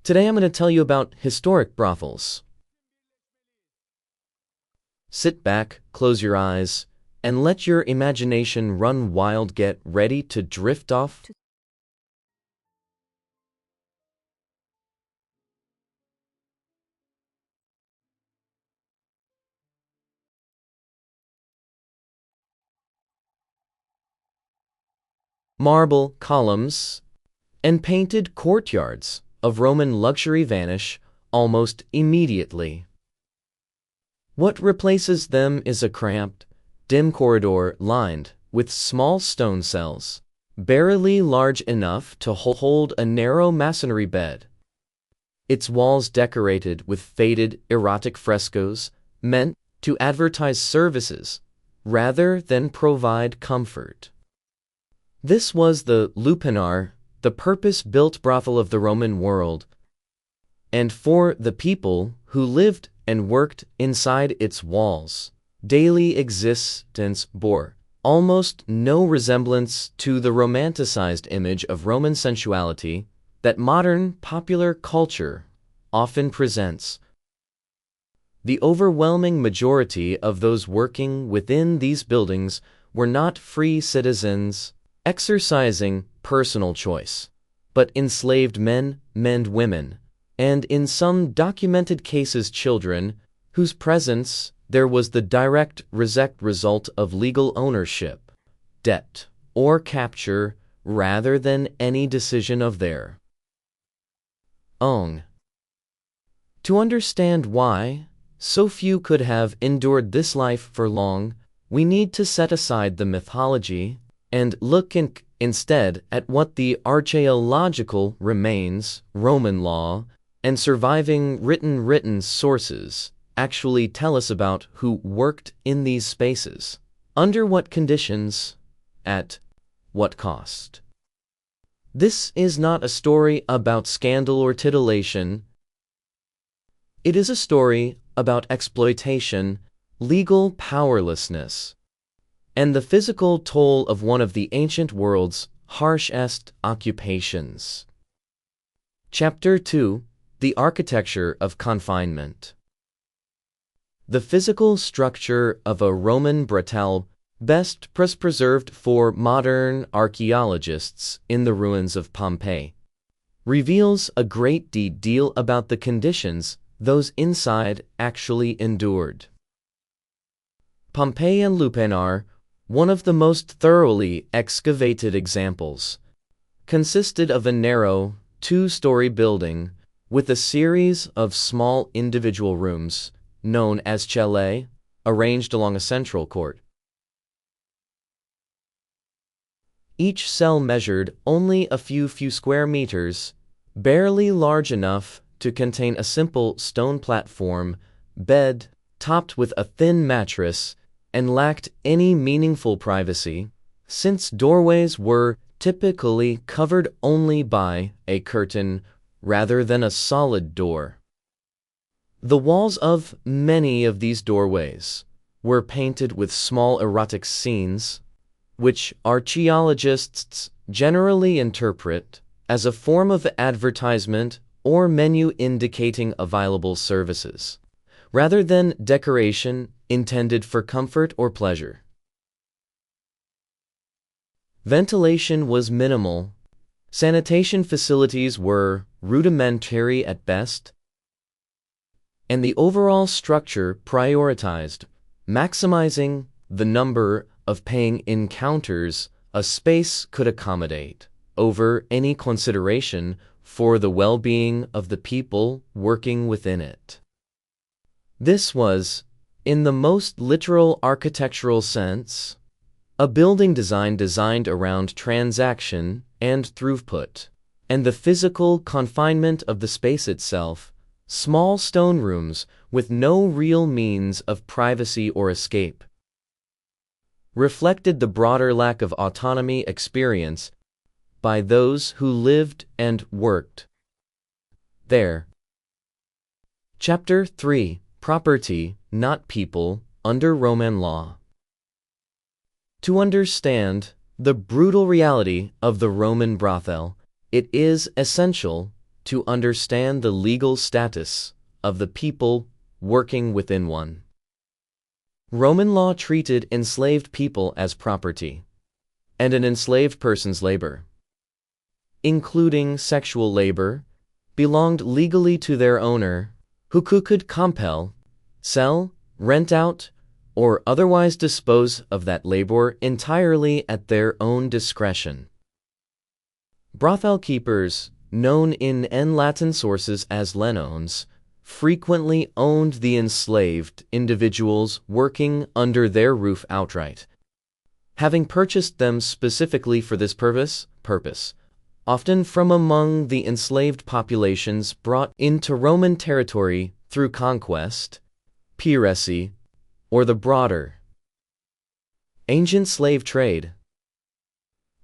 Today I'm going to tell you about historic brothels. Sit back, close your eyes, and let your imagination run wild. Get ready to drift off. Marble columns and painted courtyards of Roman luxury vanish almost immediately. What replaces them is a cramped, dim corridor lined with small stone cells, barely large enough to hold a narrow masonry bed. Its walls decorated with faded, erotic frescoes meant to advertise services rather than provide comfort. This was the lupanar, the purpose-built brothel of the Roman world, and for the people who lived and worked inside its walls, daily existence bore almost no resemblance to the romanticized image of Roman sensuality that modern popular culture often presents. The overwhelming majority of those working within these buildings were not free citizens exercising personal choice, but enslaved men and women, and in some documented cases children, whose presence there was the direct result of legal ownership, debt, or capture rather than any decision of their own. To understand why so few could have endured this life for long, we need to set aside the mythology and look instead at what the archaeological remains, Roman law, and surviving written sources actually tell us about who worked in these spaces, under what conditions, at what cost. This is not a story about scandal or titillation. It is a story about exploitation, legal powerlessness, and the physical toll of one of the ancient world's harshest occupations. Chapter 2: The Architecture of Confinement. The physical structure of a Roman brothel, best preserved for modern archaeologists in the ruins of Pompeii, reveals a great deal about the conditions those inside actually endured. Pompeii and lupanar, one of the most thoroughly excavated examples, consisted of a narrow, two-story building with a series of small individual rooms, known as celle, arranged along a central court. Each cell measured only a few square meters, barely large enough to contain a simple stone platform, bed, topped with a thin mattress, and lacked any meaningful privacy, since doorways were typically covered only by a curtain rather than a solid door. The walls of many of these doorways were painted with small erotic scenes, which archaeologists generally interpret as a form of advertisement or menu indicating available services, rather than decoration intended for comfort or pleasure. Ventilation was minimal, sanitation facilities were rudimentary at best, and the overall structure prioritized maximizing the number of paying encounters a space could accommodate over any consideration for the well-being of the people working within it. This was, in the most literal architectural sense, a building designed around transaction and throughput, and the physical confinement of the space itself, small stone rooms with no real means of privacy or escape, reflected the broader lack of autonomy experienced by those who lived and worked there. Chapter 3: Property, not people, under Roman law. To understand the brutal reality of the Roman brothel, it is essential to understand the legal status of the people working within one. Roman law treated enslaved people as property, and an enslaved person's labor, including sexual labor, belonged legally to their owner, who could compel, sell, rent out, or otherwise dispose of that labor entirely at their own discretion. Brothel keepers, known in Latin sources as lenones, frequently owned the enslaved individuals working under their roof outright, having purchased them specifically for this purpose, often from among the enslaved populations brought into Roman territory through conquest, piracy, or the broader ancient slave trade.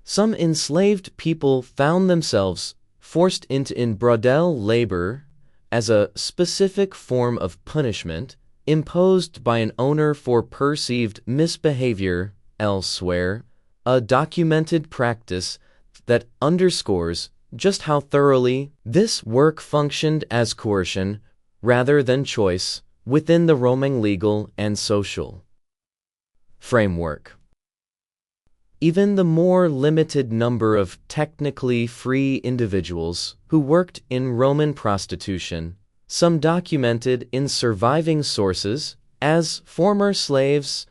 Some enslaved people found themselves forced into brothel labor as a specific form of punishment imposed by an owner for perceived misbehavior elsewhere, a documented practice that underscores just how thoroughly this work functioned as coercion rather than choice within the Roman legal and social framework. Even the more limited number of technically free individuals who worked in Roman prostitution, some documented in surviving sources as former slaves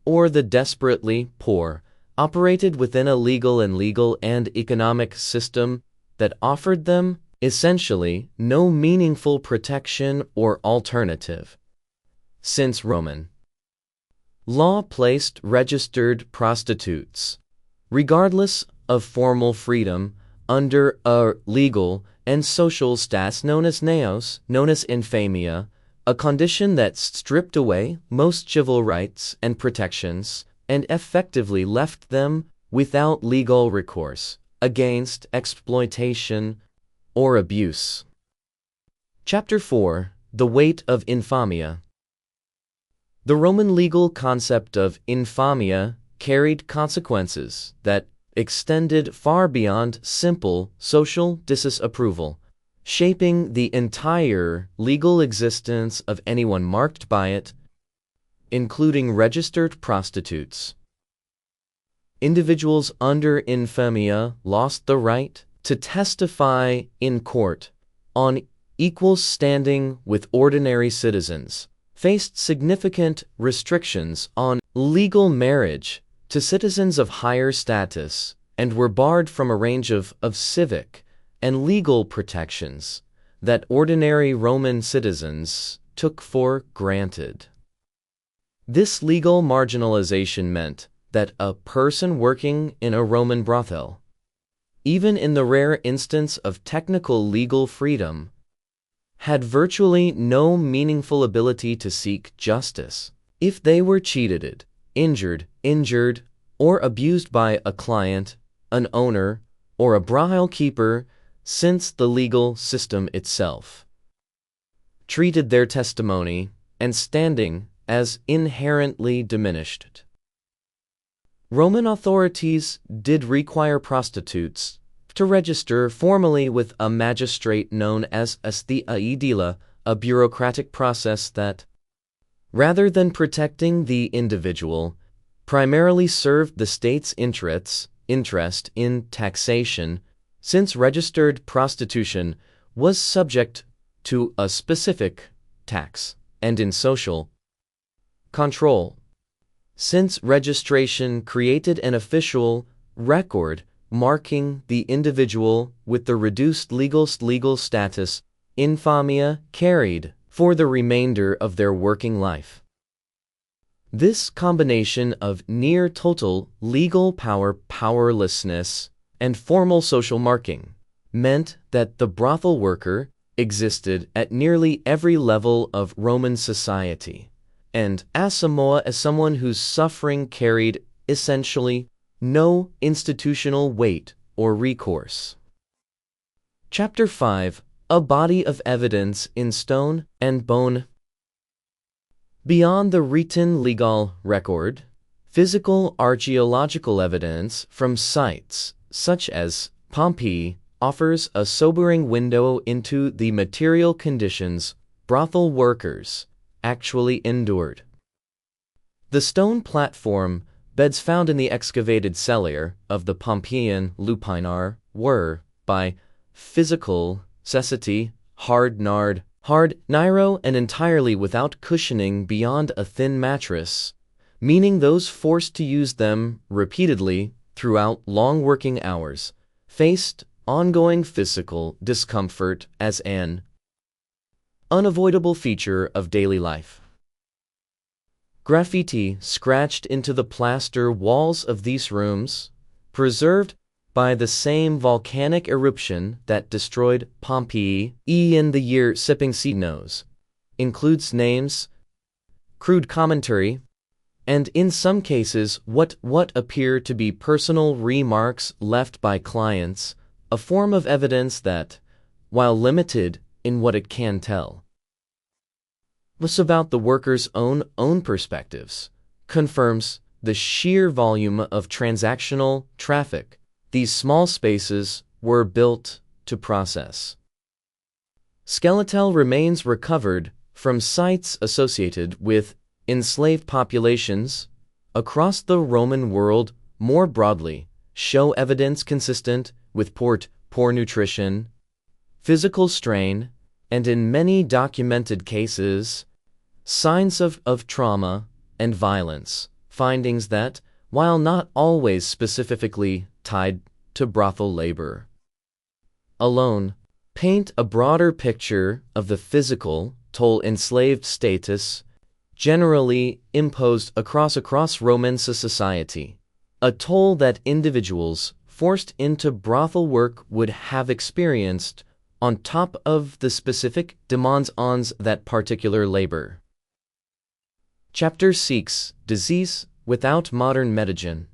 or the desperately poor, operated within a legal and economic system that offered them essentially no meaningful protection or alternative. Since Roman law placed registered prostitutes, regardless of formal freedom, under a legal and social status known as naos, known as infamia, a condition that stripped away most civil rights and protections and effectively left them without legal recourse against exploitation or abuse. Chapter 4: The Weight of Infamia. The Roman legal concept of infamia carried consequences that extended far beyond simple social disapproval, shaping the entire legal existence of anyone marked by it, including registered prostitutes. Individuals under infamia lost the right to testify in court on equal standing with ordinary citizens, faced significant restrictions on legal marriage to citizens of higher status, and were barred from a range of civic and legal protections that ordinary Roman citizens took for granted. This legal marginalization meant that a person working in a Roman brothel, even in the rare instance of technical legal freedom, had virtually no meaningful ability to seek justice. If they were cheated, injured, or abused by a client, an owner, or a brothel keeper, since the legal system itself treated their testimony and standing as inherently diminished. Roman authorities did require prostitutes to register formally with a magistrate known as the aedila, a bureaucratic process that, rather than protecting the individual, primarily served the state's interest in taxation, since registered prostitution was subject to a specific tax, and in social control, since registration created an official record marking the individual with the reduced legal status infamia carried for the remainder of their working life. This combination of near total legal powerlessness and formal social marking meant that the brothel worker existed at nearly every level of Roman society, and as someone whose suffering carried essentially no institutional weight or recourse. Chapter 5: A Body of Evidence in Stone and Bone. Beyond the written legal record, physical archaeological evidence from sites such as Pompeii offers a sobering window into the material conditions brothel workers actually endured. The stone platform beds found in the excavated cellar of the Pompeian lupinar were, by physical necessity, hard, narrow, and entirely without cushioning beyond a thin mattress, meaning those forced to use them repeatedly throughout long working hours faced ongoing physical discomfort as an unavoidable feature of daily life. Graffiti scratched into the plaster walls of these rooms, preserved by the same volcanic eruption that destroyed Pompeii in the year sipping sea knows, includes names, crude commentary, and in some cases what appear to be personal remarks left by clients, a form of evidence that, while limited in what it can tell us about the workers' own perspectives, confirms the sheer volume of transactional traffic these small spaces were built to process. Skeletal remains recovered from sites associated with enslaved populations across the Roman world more broadly show evidence consistent with poor nutrition, physical strain, and in many documented cases, signs of trauma and violence, findings that, while not always specifically tied to brothel labor alone, paint a broader picture of the physical toll enslaved status generally imposed across Roman society, a toll that individuals forced into brothel work would have experienced on top of the specific demands on that particular labor. Chapter 6: Disease without modern medicine.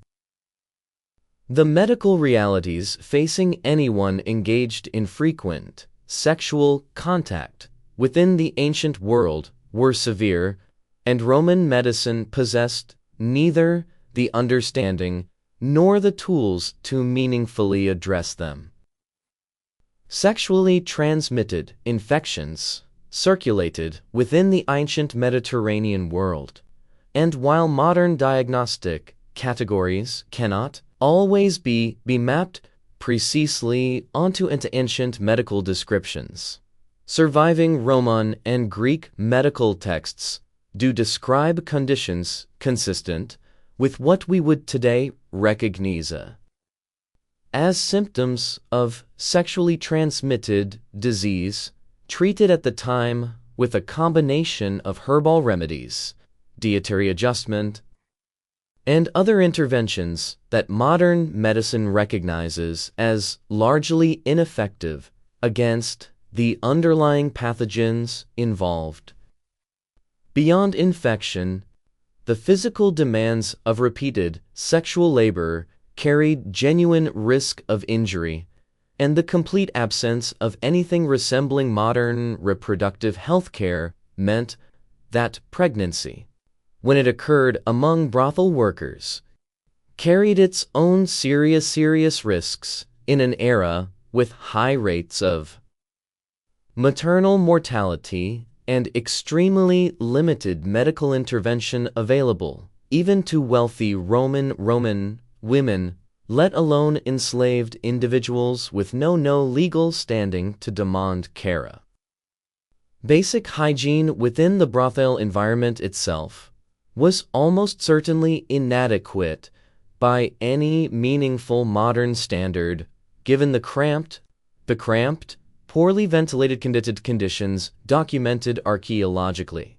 The medical realities facing anyone engaged in frequent sexual contact within the ancient world were severe, and Roman medicine possessed neither the understanding nor the tools to meaningfully address them. Sexually transmitted infections circulated within the ancient Mediterranean world, and while modern diagnostic categories cannot always be mapped precisely onto ancient medical descriptions, surviving Roman and Greek medical texts do describe conditions consistent with what we would today recognize as symptoms of sexually transmitted disease, treated at the time with a combination of herbal remedies, dietary adjustment, and other interventions that modern medicine recognizes as largely ineffective against the underlying pathogens involved. Beyond infection, the physical demands of repeated sexual labor carried genuine risk of injury, and the complete absence of anything resembling modern reproductive health care meant that pregnancy, when it occurred among brothel workers, carried its own serious risks in an era with high rates of maternal mortality and extremely limited medical intervention available even to wealthy Roman women, let alone enslaved individuals with no legal standing to demand care. Basic hygiene within the brothel environment itself was almost certainly inadequate by any meaningful modern standard, given the cramped, poorly ventilated conditions documented archaeologically,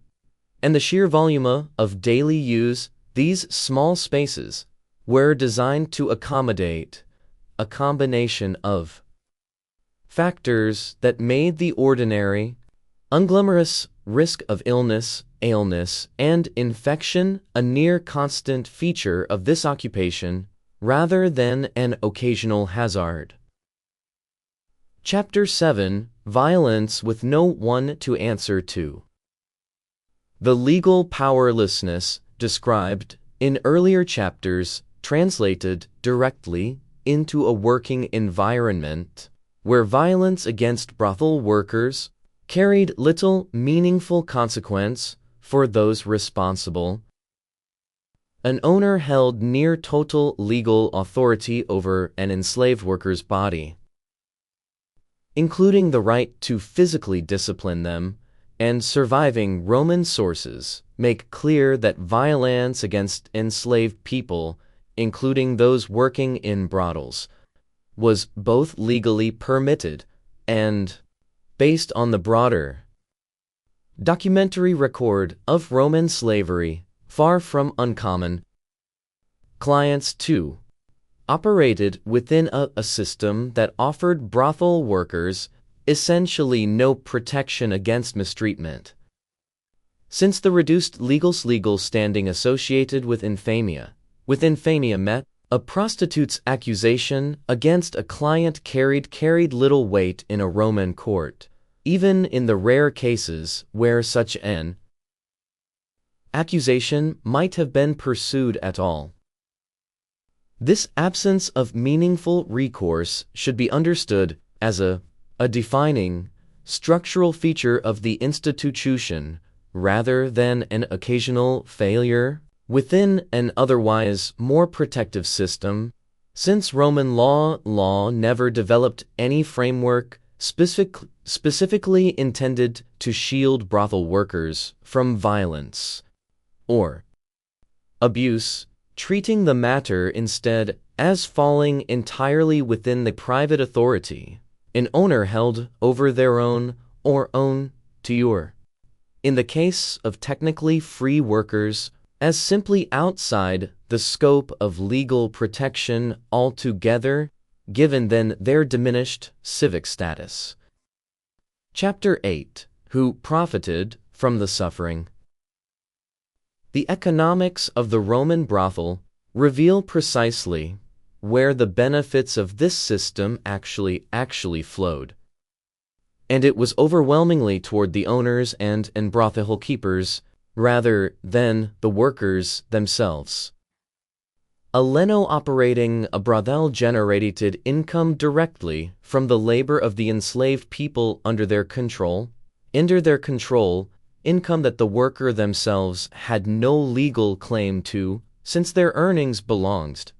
and the sheer volume of daily use. These small spaces were designed to accommodate a combination of factors that made the ordinary, unglamorous risk of illness, and infection a near constant feature of this occupation rather than an occasional hazard. Chapter 7: Violence with no one to answer to. The legal powerlessness described in earlier chapters translated directly into a working environment where violence against brothel workers carried little meaningful consequence for those responsible. An owner held near total legal authority over an enslaved worker's body, including the right to physically discipline them, and surviving Roman sources make clear that violence against enslaved people, including those working in brothels, was both legally permitted and, based on the broader documentary record of Roman slavery, far from uncommon. Clients, too, operated within a system that offered brothel workers essentially no protection against mistreatment, since the reduced legal standing associated with infamia meant a prostitute's accusation against a client carried little weight in a Roman court, even in the rare cases where such an accusation might have been pursued at all. This absence of meaningful recourse should be understood as a defining, structural feature of the institution rather than an occasional failure within an otherwise more protective system, since Roman law never developed any framework specifically intended to shield brothel workers from violence or abuse, treating the matter instead as falling entirely within the private authority an owner held over their own or own tenure. In the case of technically free workers, as simply outside the scope of legal protection altogether, given then their diminished civic status. Chapter 8. Who profited from the suffering? The economics of the Roman brothel reveal precisely where the benefits of this system actually flowed. And it was overwhelmingly toward the owners and brothel keepers rather than the workers themselves. A Leno operating a brothel generated income directly from the labor of the enslaved people under their control, income that the worker themselves had no legal claim to, since their earnings belonged,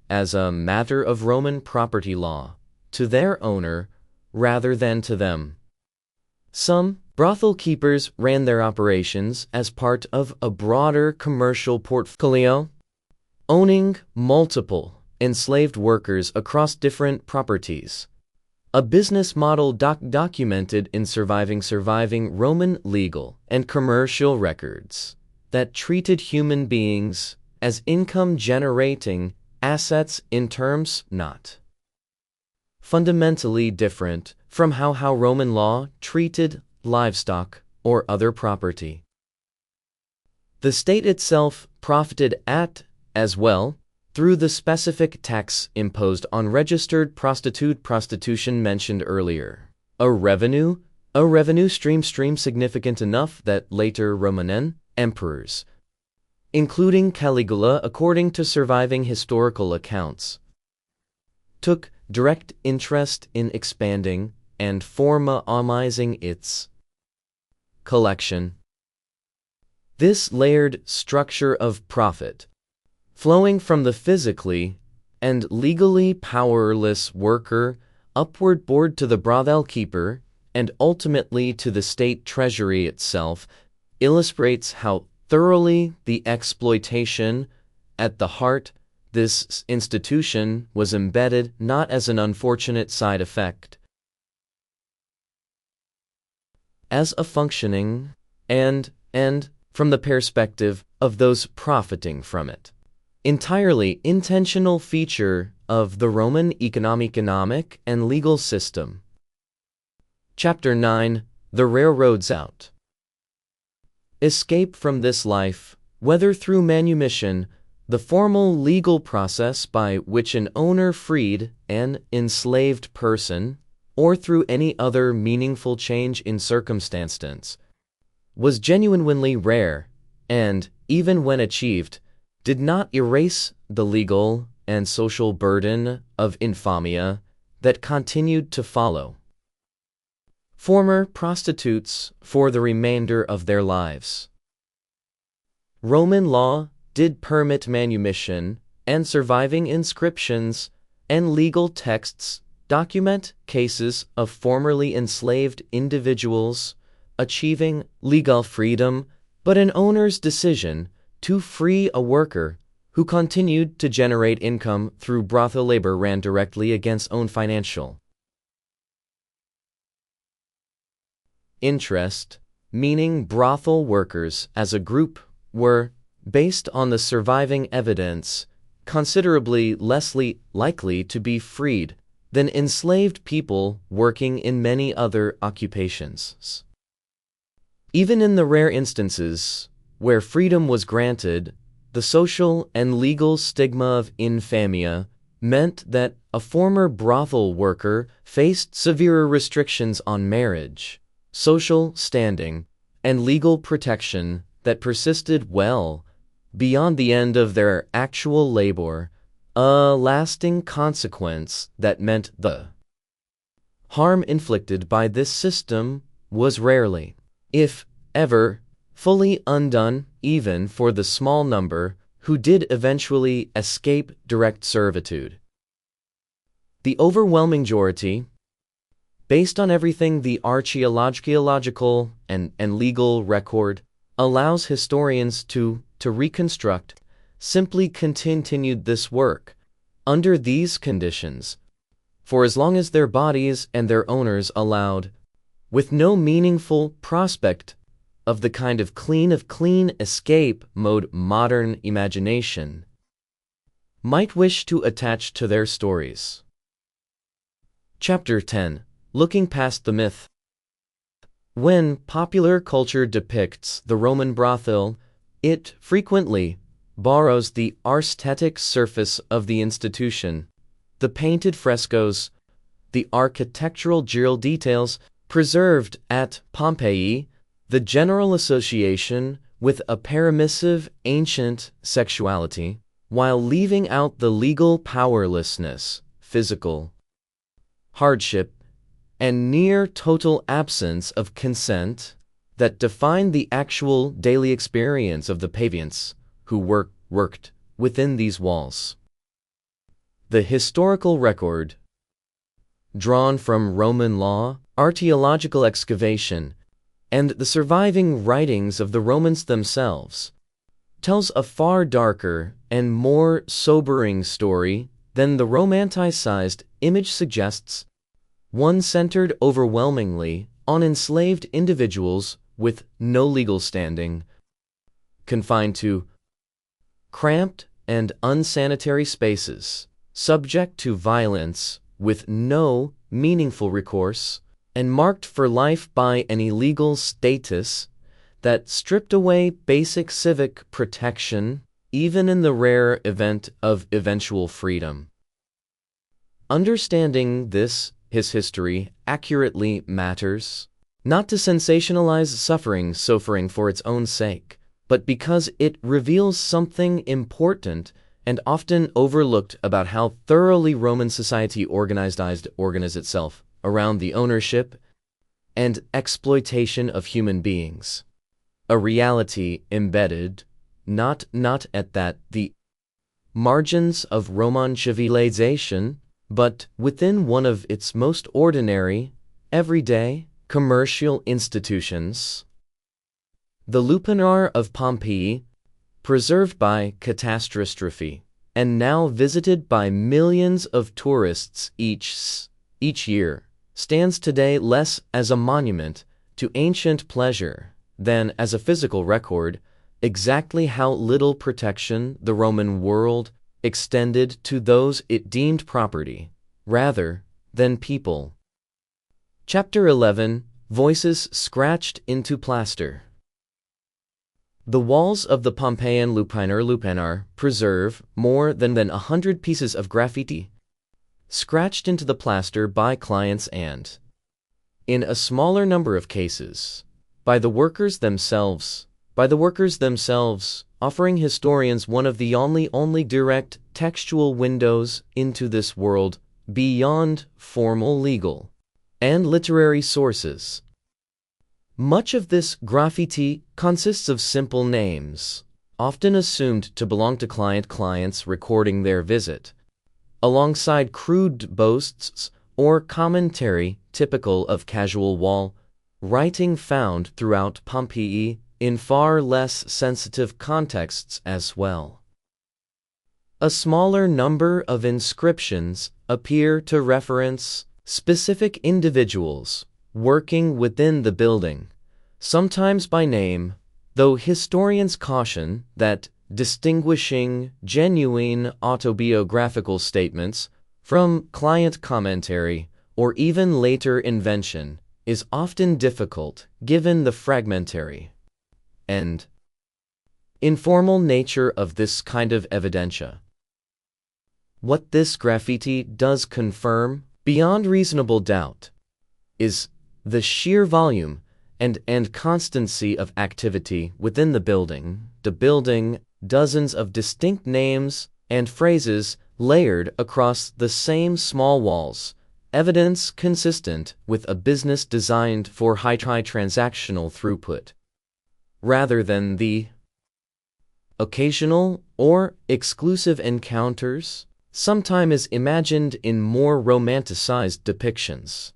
as a matter of Roman property law, to their owner rather than to them. Some brothel keepers ran their operations as part of a broader commercial portfolio, owning multiple enslaved workers across different properties, a business model documented in surviving Roman legal and commercial records that treated human beings as income-generating assets in terms not fundamentally different from how Roman law treated livestock or other property. The state itself profited as well through the specific tax imposed on registered prostitution mentioned earlier, a revenue stream significant enough that later Roman emperors, including Caligula, according to surviving historical accounts, took direct interest in expanding and formalizing its collection. This layered structure of profit, flowing from the physically and legally powerless worker upward to the brothel keeper and ultimately to the state treasury itself, illustrates how thoroughly the exploitation at the heart this institution was embedded, not as an unfortunate side effect, as a functioning and from the perspective of those profiting from it, entirely intentional feature of the Roman economic and legal system. Chapter 9. The Railroads Out. Escape from this life, whether through manumission, the formal legal process by which an owner freed an enslaved person, or through any other meaningful change in circumstances, was genuinely rare, and, even when achieved, did not erase the legal and social burden of infamia that continued to follow. Former prostitutes for the remainder of their lives. Roman law did permit manumission, and surviving inscriptions and legal texts document cases of formerly enslaved individuals achieving legal freedom, but an owner's decision to free a worker who continued to generate income through brothel labor ran directly against own financial interest, meaning brothel workers as a group were, based on the surviving evidence, considerably less likely to be freed than enslaved people working in many other occupations. Even in the rare instances where freedom was granted, the social and legal stigma of infamia meant that a former brothel worker faced severe restrictions on marriage, social standing, and legal protection that persisted well beyond the end of their actual labor, a lasting consequence that meant the harm inflicted by this system was rarely, if ever, fully undone, even for the small number who did eventually escape direct servitude. The overwhelming majority, based on everything the archaeological and legal record allows historians to reconstruct, simply continued this work under these conditions for as long as their bodies and their owners allowed, with no meaningful prospect of the kind of clean escape mode modern imagination might wish to attach to their stories. Chapter 10. Looking past the myth. When popular culture depicts the Roman brothel, it frequently borrows the aesthetic surface of the institution, the painted frescoes, the architectural details preserved at Pompeii, the general association with a permissive ancient sexuality, while leaving out the legal powerlessness, physical hardship, and near total absence of consent that define the actual daily experience of the pavians who worked within these walls. The historical record, drawn from Roman law, archaeological excavation, and the surviving writings of the Romans themselves, tells a far darker and more sobering story than the romanticized image suggests, one centered overwhelmingly on enslaved individuals with no legal standing, confined to cramped and unsanitary spaces, subject to violence with no meaningful recourse, and marked for life by an illegal status that stripped away basic civic protection, even in the rare event of eventual freedom. Understanding his history accurately matters, not to sensationalize suffering for its own sake, but because it reveals something important and often overlooked about how thoroughly Roman society organized itself around the ownership and exploitation of human beings. A reality embedded, not at the margins of Roman civilization, but within one of its most ordinary, everyday, commercial institutions. The lupanar of Pompeii, preserved by catastrophe, and now visited by millions of tourists each year, stands today less as a monument to ancient pleasure than as a physical record exactly how little protection the Roman world extended to those it deemed property, rather than people. Chapter 11. Voices scratched into plaster. The walls of the Pompeian lupanar preserve more than 100 pieces of graffiti, scratched into the plaster by clients and, in a smaller number of cases, by the workers themselves, offering historians one of the only direct textual windows into this world beyond formal legal and literary sources. Much of this graffiti consists of simple names, often assumed to belong to clients recording their visit, alongside crude boasts or commentary typical of casual wall writing found throughout Pompeii in far less sensitive contexts as well. A smaller number of inscriptions appear to reference specific individuals working within the building, sometimes by name, though historians caution that distinguishing genuine autobiographical statements from client commentary or even later invention is often difficult given the fragmentary and informal nature of this kind of evidentia. What this graffiti does confirm, beyond reasonable doubt, is the sheer volume and constancy of activity within the building, dozens of distinct names and phrases layered across the same small walls, evidence consistent with a business designed for high transactional throughput, rather than the occasional or exclusive encounters sometimes imagined in more romanticized depictions.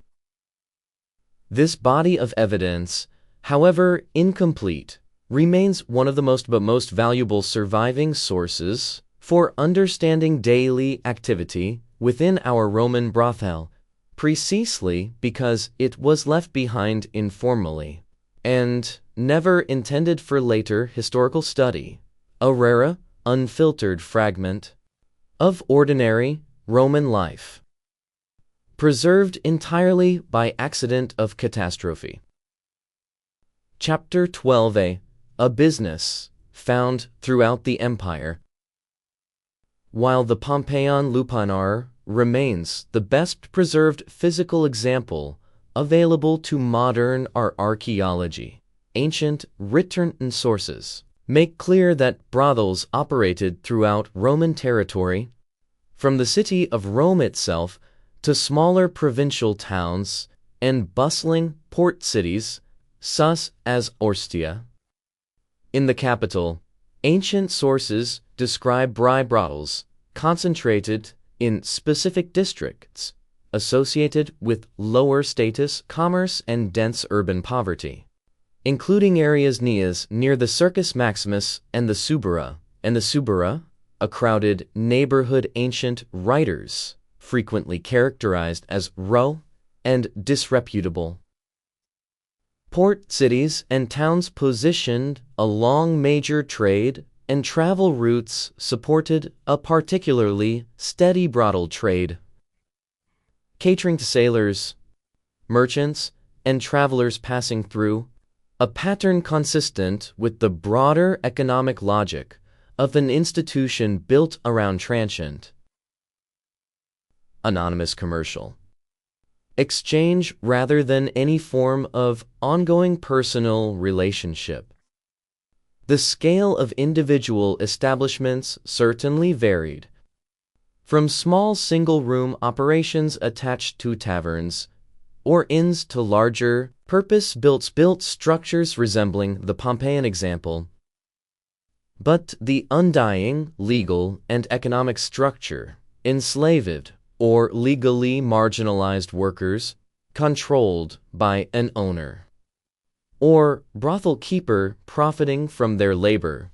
This body of evidence, however incomplete, remains one of the most valuable surviving sources for understanding daily activity within our Roman brothel, precisely because it was left behind informally and never intended for later historical study, a rare, unfiltered fragment of ordinary Roman life, preserved entirely by accident of catastrophe. Chapter 12a. A business found throughout the empire. While the Pompeian lupanar remains the best preserved physical example available to modern archaeology, ancient written sources make clear that brothels operated throughout Roman territory, from the city of Rome itself to smaller provincial towns and bustling port cities such as Ostia. In the capital, ancient sources describe brothels concentrated in specific districts associated with lower status commerce and dense urban poverty, including areas near the Circus Maximus and the Subura, a crowded neighborhood. Ancient writers frequently characterized as raw and disreputable port cities and towns positioned along major trade and travel routes supported a particularly steady brothel trade, catering to sailors, merchants, and travelers passing through, a pattern consistent with the broader economic logic of an institution built around transient, anonymous commercial exchange rather than any form of ongoing personal relationship. The scale of individual establishments certainly varied, from small single-room operations attached to taverns or inns to larger, purpose-built structures resembling the Pompeian example. But the undying legal and economic structure, enslaved or legally marginalized workers controlled by an owner, or brothel keeper profiting from their labor,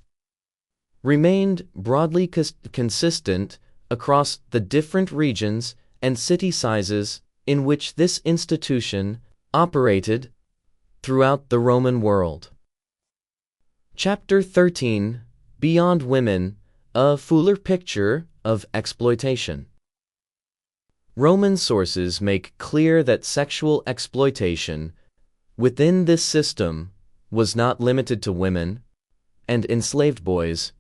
remained broadly consistent across the different regions and city sizes in which this institution operated throughout the Roman world. Chapter 13. Beyond Women, a fuller picture of exploitation. Roman sources make clear that sexual exploitation within this system was not limited to women, and enslaved boys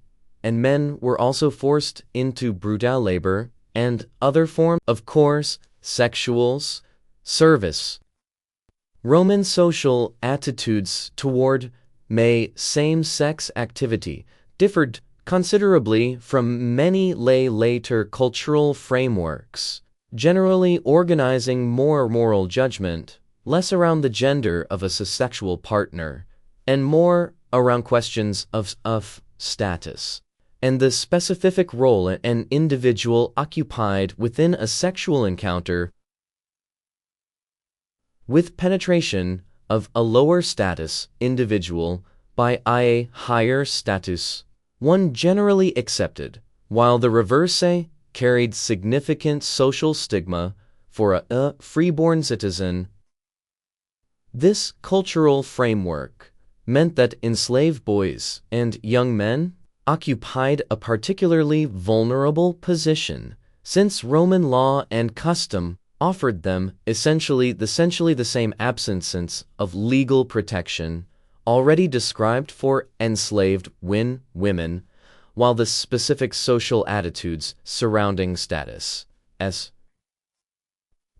and men were also forced into brutal labor and other forms of coarse sexual service. Roman social attitudes toward same-sex activity differed considerably from many later cultural frameworks generally organizing more moral judgment, less around the gender of a sexual partner, and more around questions of status, and the specific role an individual occupied within a sexual encounter with penetration of a lower status individual by a higher status one generally accepted, while the reverse carried significant social stigma for a freeborn citizen. This cultural framework meant that enslaved boys and young men occupied a particularly vulnerable position, since Roman law and custom offered them essentially the same absence of legal protection already described for enslaved women, while the specific social attitudes surrounding status as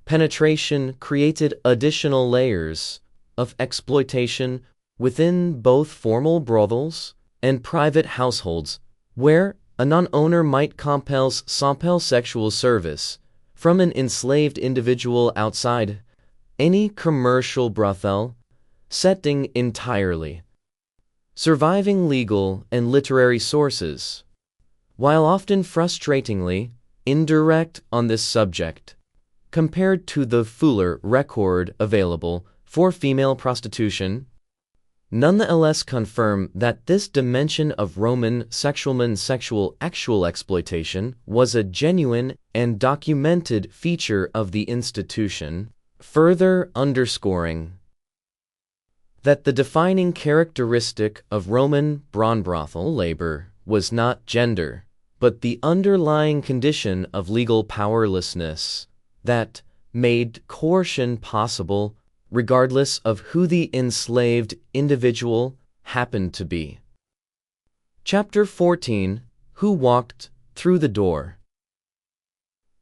penetration created additional layers of exploitation within both formal brothels and private households, where a non-owner might compel sexual service from an enslaved individual outside any commercial brothel setting entirely. Surviving legal and literary sources, while often frustratingly indirect on this subject, compared to the fuller record available for female prostitution, nonetheless confirm that this dimension of Roman sexual actual exploitation was a genuine and documented feature of the institution, further underscoring that the defining characteristic of Roman brothel labor was not gender, but the underlying condition of legal powerlessness that made coercion possible regardless of who the enslaved individual happened to be. Chapter 14: Who Walked Through the Door.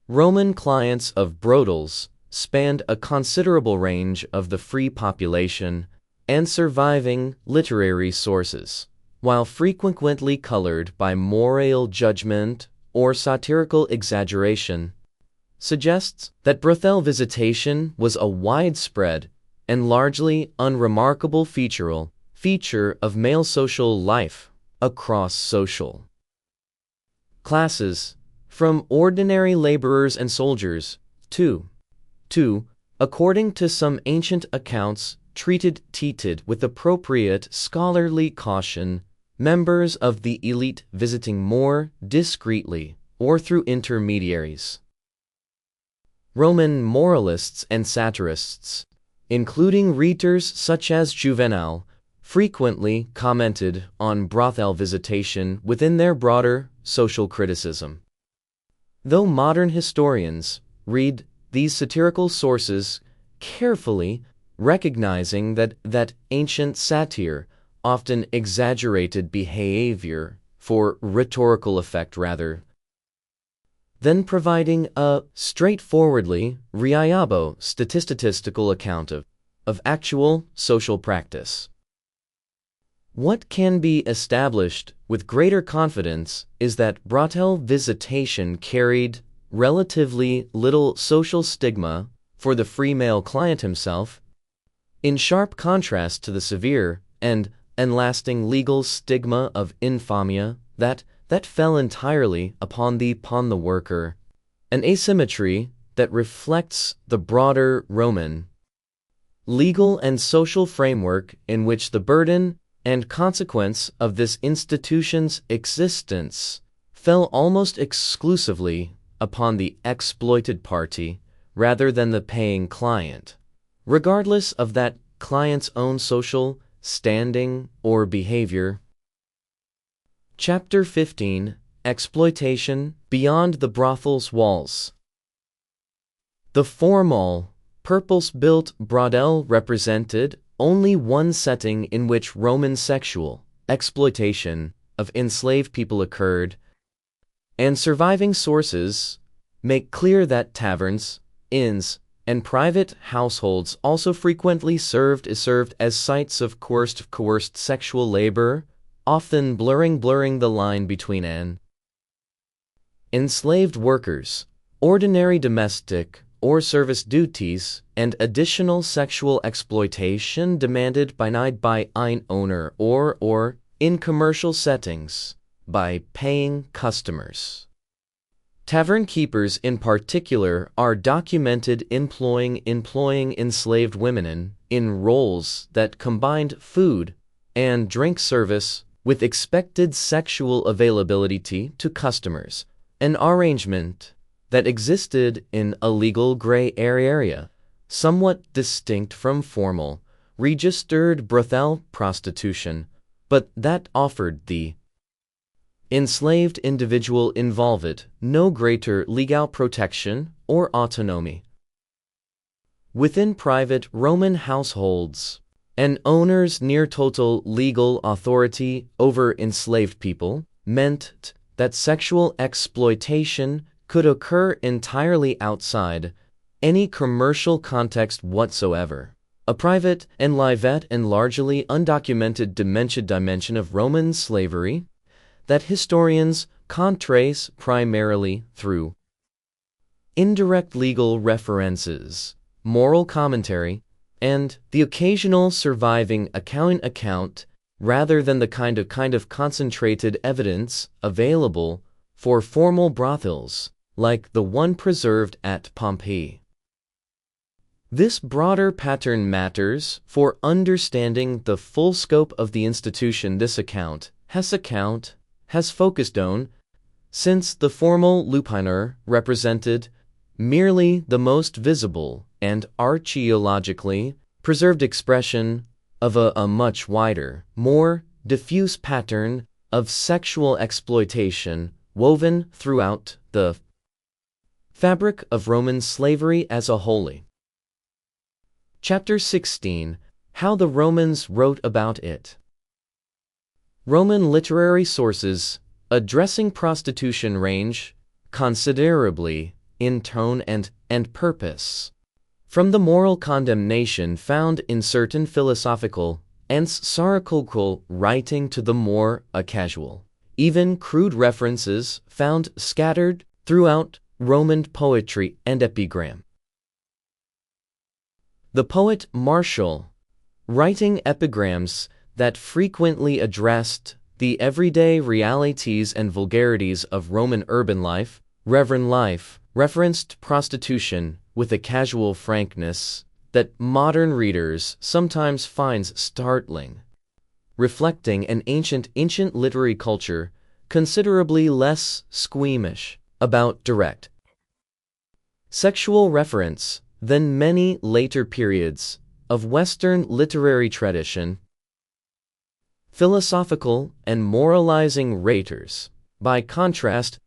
Roman clients of brothels spanned a considerable range of the free population and surviving literary sources, while frequently colored by moral judgment or satirical exaggeration, suggests that brothel visitation was a widespread and largely unremarkable feature of male social life across social classes, from ordinary laborers and soldiers to, according to some ancient accounts, treated with appropriate scholarly caution, members of the elite visiting more discreetly or through intermediaries. Roman moralists and satirists, including rhetors such as Juvenal, frequently commented on brothel visitation within their broader social criticism. Though modern historians read these satirical sources carefully, recognizing that ancient satire often exaggerated behavior for rhetorical effect rather than providing a straightforwardly reliable statistical account of actual social practice. What can be established with greater confidence is that brothel visitation carried relatively little social stigma for the free male client himself, in sharp contrast to the severe and lasting legal stigma of infamia that fell entirely upon the worker, an asymmetry that reflects the broader Roman legal and social framework in which the burden and consequence of this institution's existence fell almost exclusively upon the exploited party rather than the paying client, regardless of that client's own social standing or behavior. Chapter 15: Exploitation Beyond the Brothel's Walls. The formal, purpose-built brothel represented only one setting in which Roman sexual exploitation of enslaved people occurred, and surviving sources make clear that taverns, inns, and private households also frequently served as sites of coerced sexual labor, often blurring the line between enslaved workers, ordinary domestic or service duties, and additional sexual exploitation demanded by ein owner or, in commercial settings, by paying customers. Tavern keepers in particular are documented employing enslaved women in roles that combined food and drink service with expected sexual availability to customers, an arrangement that existed in a legal gray area, somewhat distinct from formal, registered brothel prostitution, but that offered the enslaved individual involved no greater legal protection or autonomy. Within private Roman households, an owner's near total legal authority over enslaved people meant that sexual exploitation could occur entirely outside any commercial context whatsoever. A private and livette and largely undocumented dimension of Roman slavery that historians contrace primarily through indirect legal references, moral commentary, and the occasional surviving account rather than the kind of concentrated evidence available for formal brothels like the one preserved at Pompeii. This broader pattern matters for understanding the full scope of the institution this account has focused on, since the formal lupiner represented merely the most visible and archaeologically preserved expression of a much wider, more diffuse pattern of sexual exploitation woven throughout the fabric of Roman slavery as a whole. Chapter 16. How the Romans wrote about it. Roman literary sources addressing prostitution range considerably in tone and purpose, from the moral condemnation found in certain philosophical and sarcastic writing to the more casual, even crude references found scattered throughout Roman poetry and epigram. The poet Martial, writing epigrams that frequently addressed the everyday realities and vulgarities of Roman urban life, referenced prostitution with a casual frankness that modern readers sometimes find startling, reflecting an ancient literary culture considerably less squeamish about direct sexual reference than many later periods of Western literary tradition. Philosophical and moralizing writers, by contrast,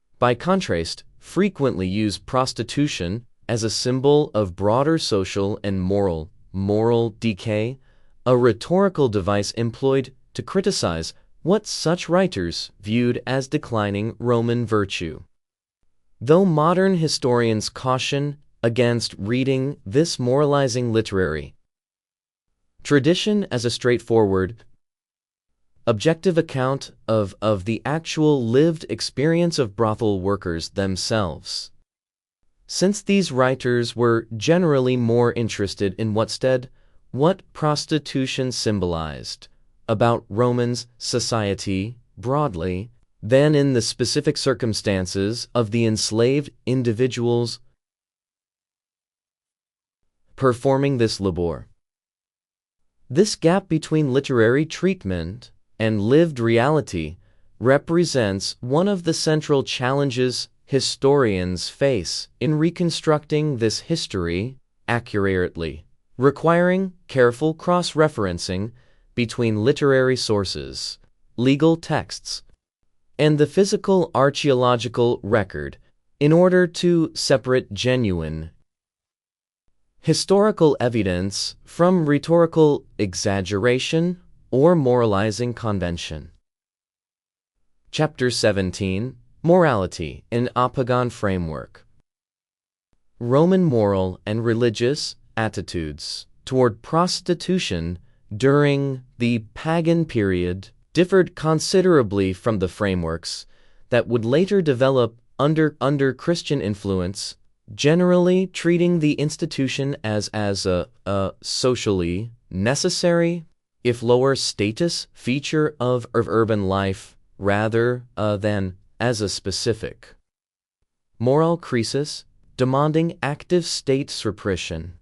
frequently use prostitution as a symbol of broader social and moral decay, a rhetorical device employed to criticize what such writers viewed as declining Roman virtue. Though modern historians caution against reading this moralizing literary tradition as a straightforward, objective account of the actual lived experience of brothel workers themselves, since these writers were generally more interested in what prostitution symbolized about Romans' society broadly than in the specific circumstances of the enslaved individuals performing this labor. This gap between literary treatment and lived reality represents one of the central challenges historians face in reconstructing this history accurately, requiring careful cross-referencing between literary sources, legal texts, and the physical archaeological record in order to separate genuine historical evidence from rhetorical exaggeration or moralizing convention. Chapter 17. Morality in Apagan Framework. Roman moral and religious attitudes toward prostitution during the pagan period differed considerably from the frameworks that would later develop under Christian influence generally treating the institution as a socially necessary, if lower status, feature of urban life rather than as a specific moral crisis demanding active state suppression.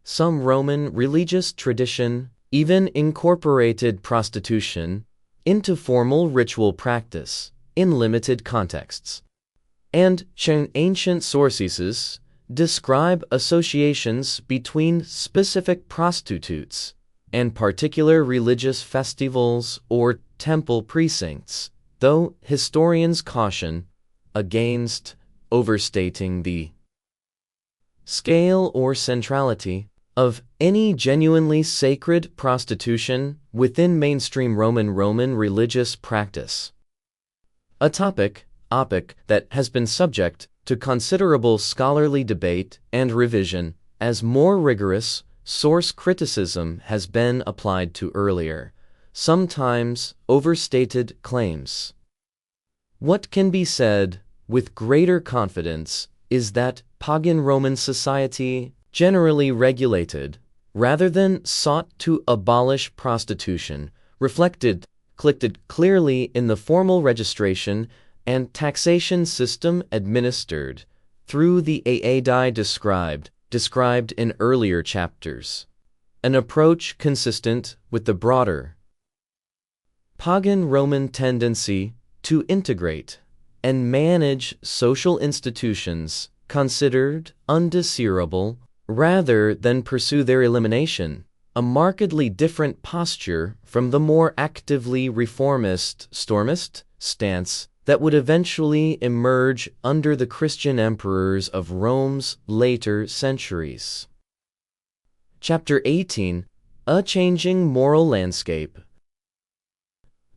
Some Roman religious tradition even incorporated prostitution into formal ritual practice in limited contexts, and ancient sources describe associations between specific prostitutes and particular religious festivals or temple precincts, though historians caution against overstating the scale or centrality of any genuinely sacred prostitution within mainstream Roman religious practice. A topic that has been subject to considerable scholarly debate and revision as more rigorous source criticism has been applied to earlier, sometimes overstated claims. What can be said with greater confidence is that pagan Roman society generally regulated, rather than sought to abolish prostitution, reflected clearly in the formal registration and taxation system administered through the aedi described in earlier chapters, an approach consistent with the broader pagan Roman tendency to integrate and manage social institutions considered undesirable rather than pursue their elimination, a markedly different posture from the more actively reformist stance that would eventually emerge under the Christian emperors of Rome's later centuries. Chapter 18: A Changing Moral Landscape.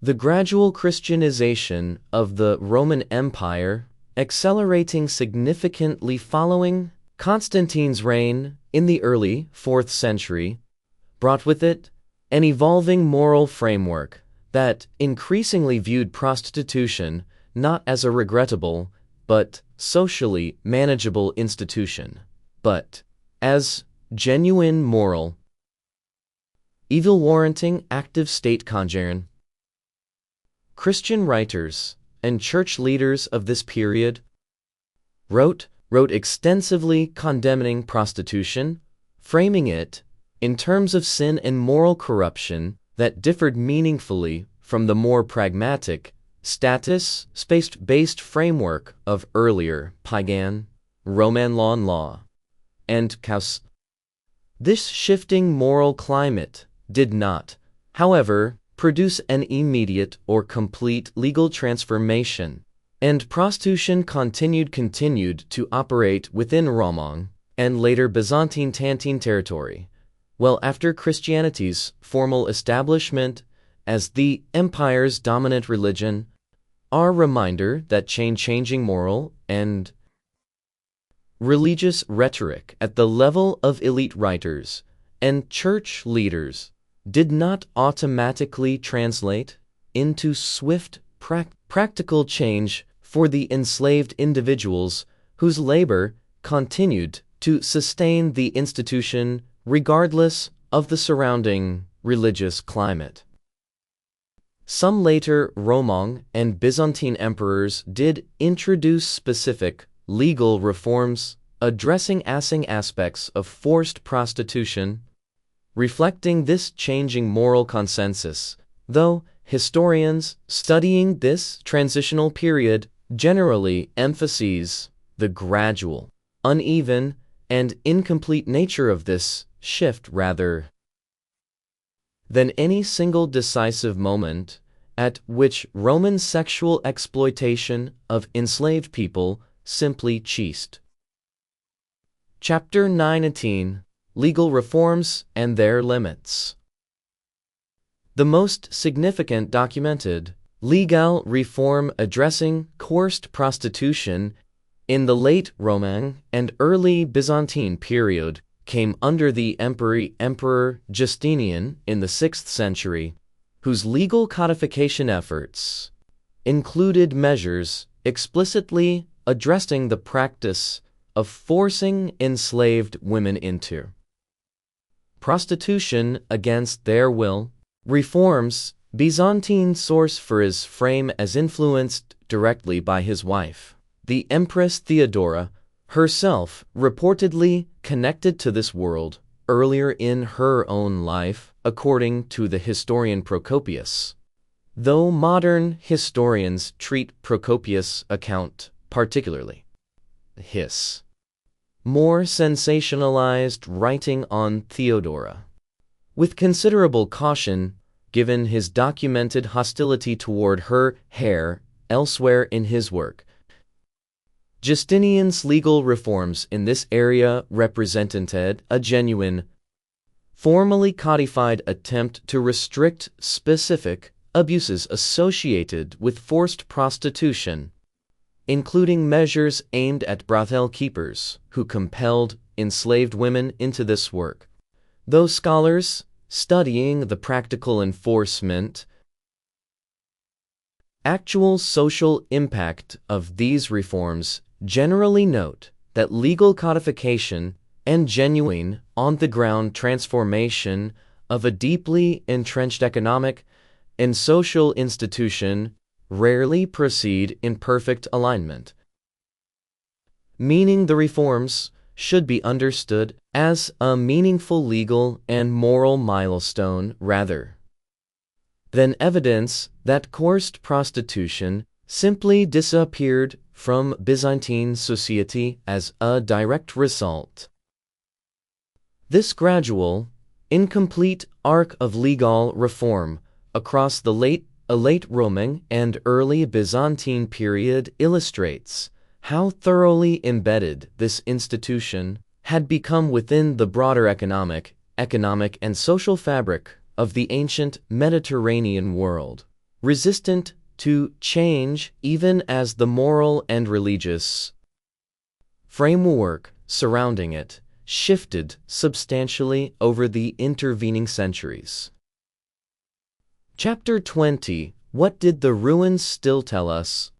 The gradual Christianization of the Roman Empire, accelerating significantly following Constantine's reign in the early 4th century, brought with it an evolving moral framework that increasingly viewed prostitution not as a regrettable but socially manageable institution, but as genuine moral evil warranting active state conjuring. Christian writers and church leaders of this period wrote extensively condemning prostitution, framing it in terms of sin and moral corruption that differed meaningfully from the more pragmatic, status-based framework of earlier pagan Roman law and chaos. This shifting moral climate did not, however, produce an immediate or complete legal transformation, and prostitution continued to operate within Roman and later Byzantine territory, well after Christianity's formal establishment as the empire's dominant religion. Our reminder that changing moral and religious rhetoric at the level of elite writers and church leaders did not automatically translate into swift, practical change for the enslaved individuals whose labor continued to sustain the institution regardless of the surrounding religious climate. Some later Roman and Byzantine emperors did introduce specific legal reforms addressing aspects of forced prostitution, reflecting this changing moral consensus, though historians studying this transitional period generally emphasize the gradual, uneven, and incomplete nature of this shift rather than any single decisive moment at which Roman sexual exploitation of enslaved people simply ceased. Chapter 19: Legal Reforms and Their Limits. The most significant documented legal reform addressing coerced prostitution in the late Roman and early Byzantine period came under the Emperor Justinian in the 6th century, whose legal codification efforts included measures explicitly addressing the practice of forcing enslaved women into prostitution against their will. Reforms, Byzantine source for his frame as influenced directly by his wife, the Empress Theodora, herself reportedly connected to this world earlier in her own life, according to the historian Procopius. Though modern historians treat Procopius' account particularly his more sensationalized writing on Theodora with considerable caution, given his documented hostility toward her hair elsewhere in his work. Justinian's legal reforms in this area represented a genuine, formally codified attempt to restrict specific abuses associated with forced prostitution, including measures aimed at brothel keepers who compelled enslaved women into this work. Though scholars studying the practical enforcement, actual social impact of these reforms generally note that legal codification and genuine on-the-ground transformation of a deeply entrenched economic and social institution rarely proceed in perfect alignment, meaning the reforms should be understood as a meaningful legal and moral milestone rather than evidence that coerced prostitution simply disappeared from Byzantine society as a direct result. This gradual, incomplete arc of legal reform across the late Roman and early Byzantine period illustrates how thoroughly embedded this institution had become within the broader economic and social fabric of the ancient Mediterranean world, resistant to change even as the moral and religious framework surrounding it shifted substantially over the intervening centuries. Chapter 20. What did the ruins still tell us?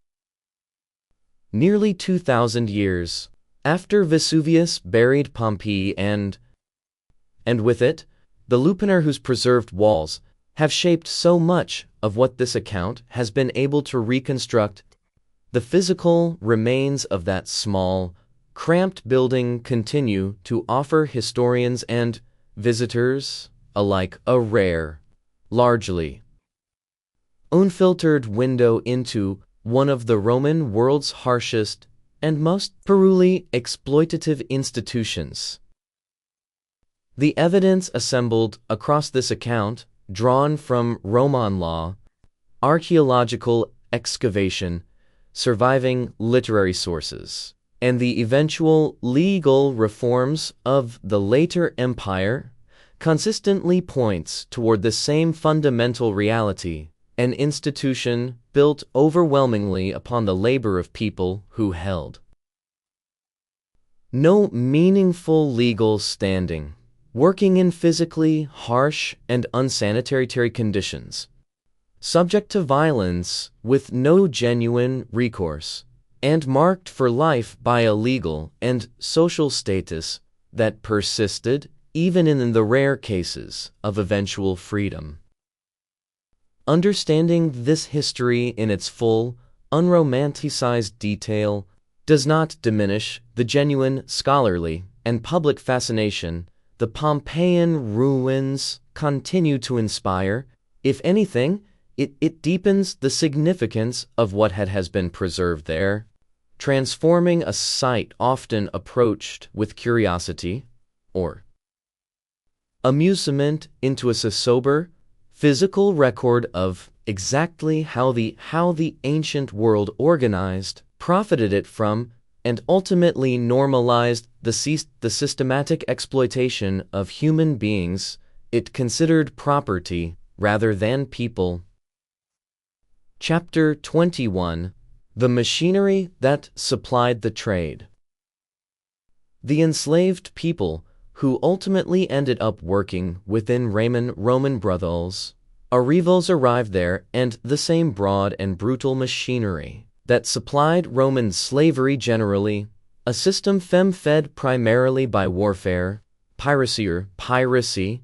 Nearly 2,000 years after Vesuvius buried Pompeii and with it, the lupanar whose preserved walls have shaped so much of what this account has been able to reconstruct, the physical remains of that small, cramped building continue to offer historians and visitors alike a rare, largely unfiltered window into one of the Roman world's harshest and most thoroughly exploitative institutions. The evidence assembled across this account, drawn from Roman law, archaeological excavation, surviving literary sources, and the eventual legal reforms of the later empire, consistently points toward the same fundamental reality: an institution built overwhelmingly upon the labor of people who held no meaningful legal standing, working in physically harsh and unsanitary conditions, subject to violence with no genuine recourse, and marked for life by a legal and social status that persisted even in the rare cases of eventual freedom. Understanding this history in its full, unromanticized detail does not diminish the genuine scholarly and public fascination the Pompeian ruins continue to inspire. If anything, it deepens the significance of what has been preserved there, transforming a site often approached with curiosity or amusement into a sober, physical record of exactly how the ancient world organized, profited it from, and ultimately normalized the systematic exploitation of human beings it considered property rather than people. Chapter 21. The machinery that supplied the trade. The enslaved people who ultimately ended up working within Roman brothels arrived there, and the same broad and brutal machinery that supplied Roman slavery generally, a system fed primarily by warfare, piracy,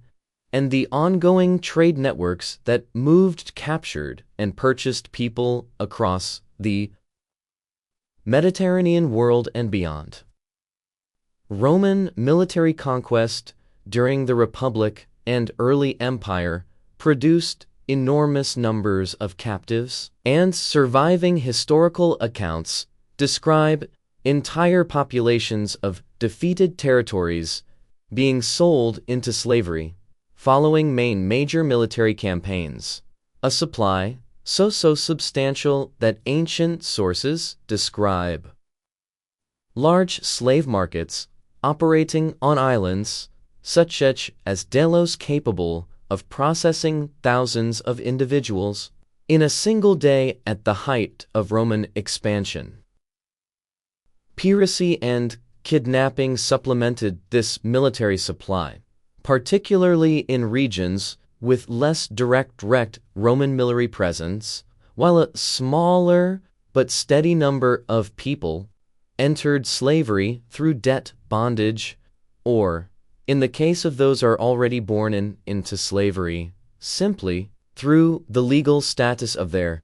and the ongoing trade networks that moved, captured, and purchased people across the Mediterranean world and beyond. Roman military conquest during the Republic and early Empire produced enormous numbers of captives, and surviving historical accounts describe entire populations of defeated territories being sold into slavery following major military campaigns. A supply so substantial that ancient sources describe large slave markets operating on islands such as Delos capable of processing thousands of individuals in a single day at the height of Roman expansion. Piracy and kidnapping supplemented this military supply, particularly in regions with less direct Roman military presence, while a smaller but steady number of people entered slavery through debt, bondage, or, in the case of those are already born into slavery, simply through the legal status of their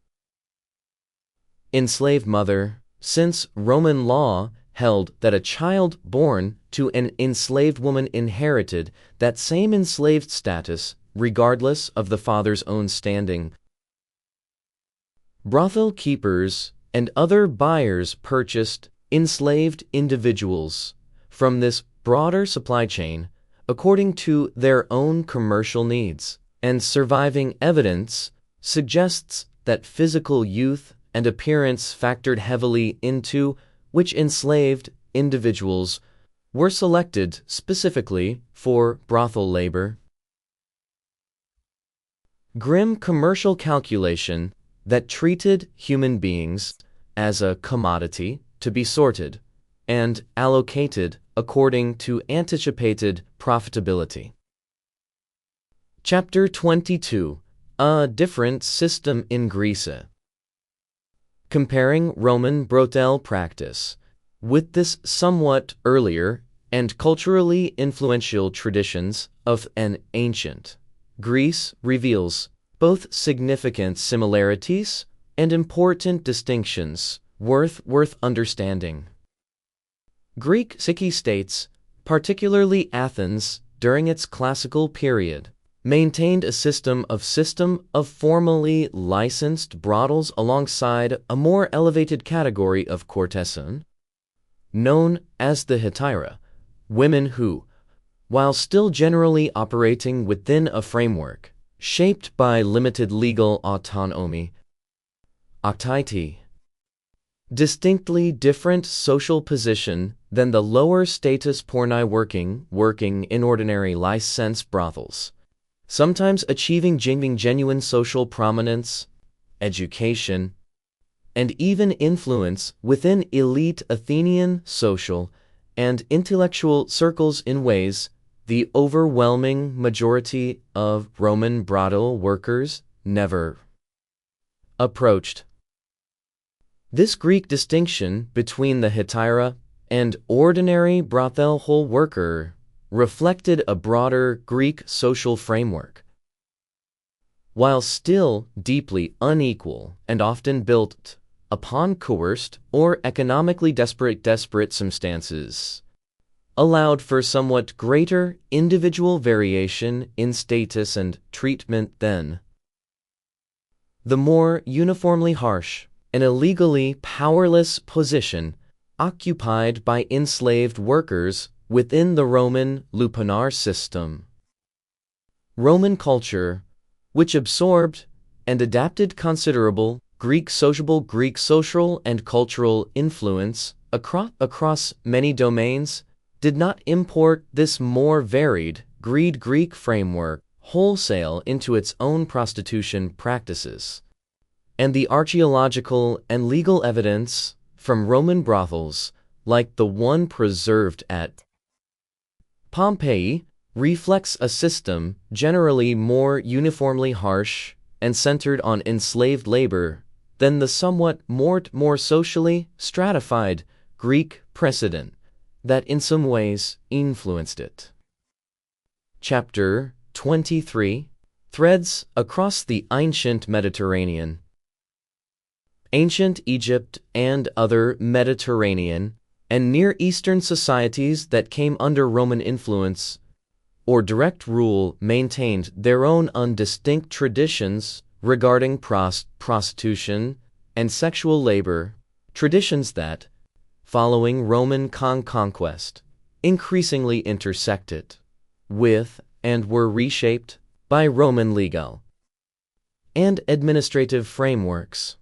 enslaved mother, since Roman law held that a child born to an enslaved woman inherited that same enslaved status regardless of the father's own standing. Brothel keepers and other buyers purchased enslaved individuals from this broader supply chain according to their own commercial needs, and surviving evidence suggests that physical youth and appearance factored heavily into which enslaved individuals were selected specifically for brothel labor. Grim commercial calculation that treated human beings as a commodity to be sorted and allocated according to anticipated profitability. Chapter 22: A Different System in Greece. Comparing Roman brothel practice with this somewhat earlier and culturally influential traditions of an ancient Greece reveals both significant similarities and important distinctions worth understanding. Greek city-states, particularly Athens during its classical period, maintained a system of formally licensed brothels alongside a more elevated category of courtesan, known as the hetaira, women who, while still generally operating within a framework shaped by limited legal autonomy, octiti, distinctly different social position than the lower status porni working in ordinary license brothels, sometimes achieving genuine social prominence, education, and even influence within elite Athenian social and intellectual circles in ways the overwhelming majority of Roman brothel workers never approached. This Greek distinction between the hetaira and ordinary brothel worker reflected a broader Greek social framework. While still deeply unequal and often built upon coerced or economically desperate circumstances, allowed for somewhat greater individual variation in status and treatment than the more uniformly harsh and illegally powerless position occupied by enslaved workers within the Roman lupanar system. Roman culture, which absorbed and adapted considerable Greek social and cultural influence across many domains, did not import this more varied Greek framework wholesale into its own prostitution practices. And the archaeological and legal evidence from Roman brothels, like the one preserved at Pompeii, reflects a system generally more uniformly harsh and centered on enslaved labor than the somewhat more socially stratified Greek precedent that in some ways influenced it. Chapter 23: Threads Across the Ancient Mediterranean. Ancient Egypt and other Mediterranean and Near Eastern societies that came under Roman influence or direct rule maintained their own undistinct traditions regarding prostitution and sexual labor, traditions that, following Roman conquest, increasingly intersected with and were reshaped by Roman legal and administrative frameworks.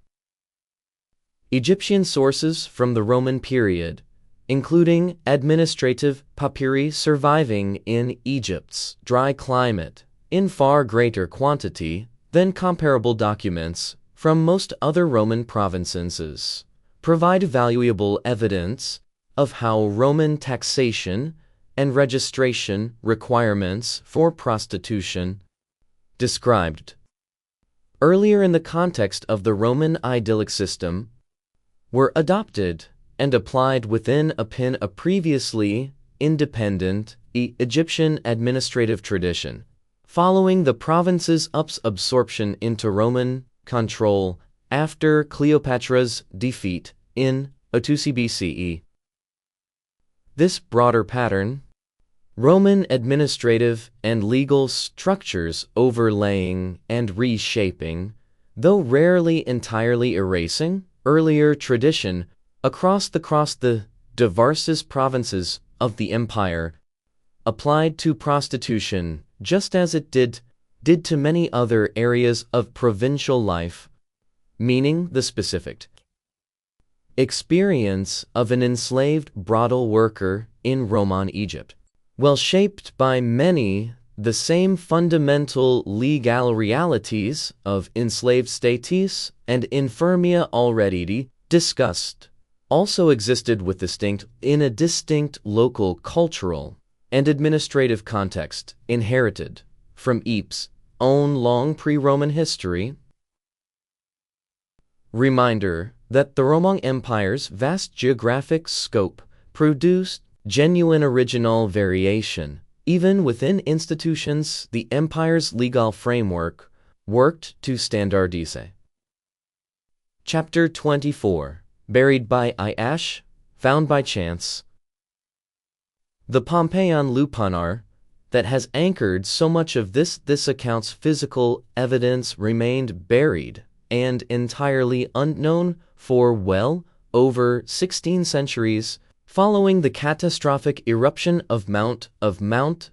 Egyptian sources from the Roman period, including administrative papyri surviving in Egypt's dry climate in far greater quantity than comparable documents from most other Roman provinces, provide valuable evidence of how Roman taxation and registration requirements for prostitution, described earlier in the context of the Roman idyllic system, were adopted and applied within a previously independent Egyptian administrative tradition, following the province's absorption into Roman control after Cleopatra's defeat in 2 BCE. This broader pattern, Roman administrative and legal structures overlaying and reshaping, though rarely entirely erasing, earlier tradition across the diverse provinces of the empire, applied to prostitution just as it did to many other areas of provincial life, meaning the specific experience of an enslaved brothel worker in Roman Egypt, while shaped by many the same fundamental legal realities of enslaved status and infirmia already discussed, also existed with in a distinct local cultural and administrative context inherited from Ypres' own long pre-Roman history. Reminder that the Roman Empire's vast geographic scope produced genuine original variation. Even within institutions, the empire's legal framework worked to standardize. Chapter 24: Buried by Ash, Found by Chance. The Pompeian lupanar that has anchored so much of this account's physical evidence remained buried and entirely unknown for well over 16 centuries, following the catastrophic eruption of Mount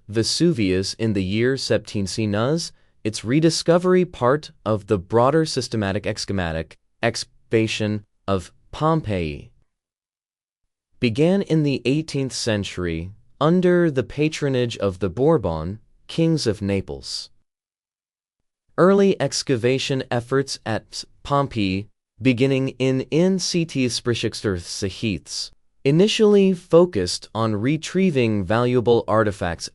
Vesuvius in the year 1700. Its rediscovery, part of the broader systematic excavation of Pompeii, began in the 18th century under the patronage of the Bourbon kings of Naples. Early excavation efforts at Pompeii, beginning in CT's Sahiths, initially focused on retrieving valuable artifacts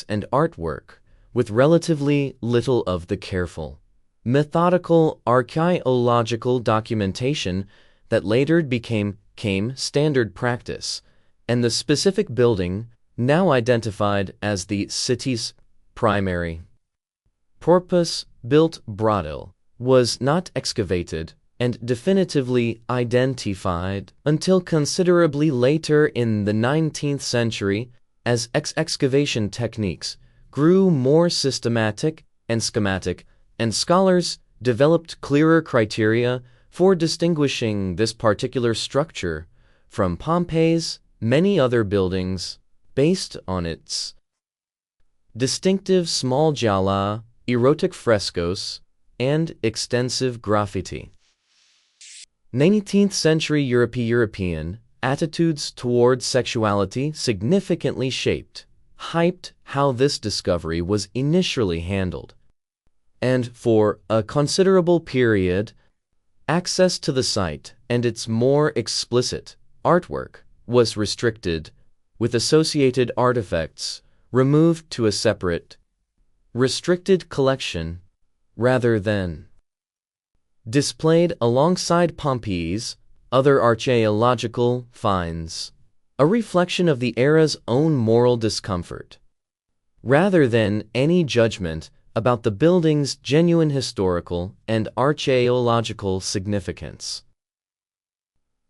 and artwork, with relatively little of the careful, methodical archaeological documentation that later became standard practice, and the specific building, now identified as the city's primary purpose-built brothel, was not excavated and definitively identified until considerably later in the 19th century, as excavation techniques grew more systematic and schematic, and scholars developed clearer criteria for distinguishing this particular structure from Pompeii's many other buildings based on its distinctive small gialla, erotic frescoes, and extensive graffiti. 19th century European attitudes towards sexuality significantly hyped how this discovery was initially handled, and for a considerable period, access to the site and its more explicit artwork was restricted, with associated artifacts removed to a separate, restricted collection rather than displayed alongside Pompeii's other archaeological finds, a reflection of the era's own moral discomfort, rather than any judgment about the building's genuine historical and archaeological significance.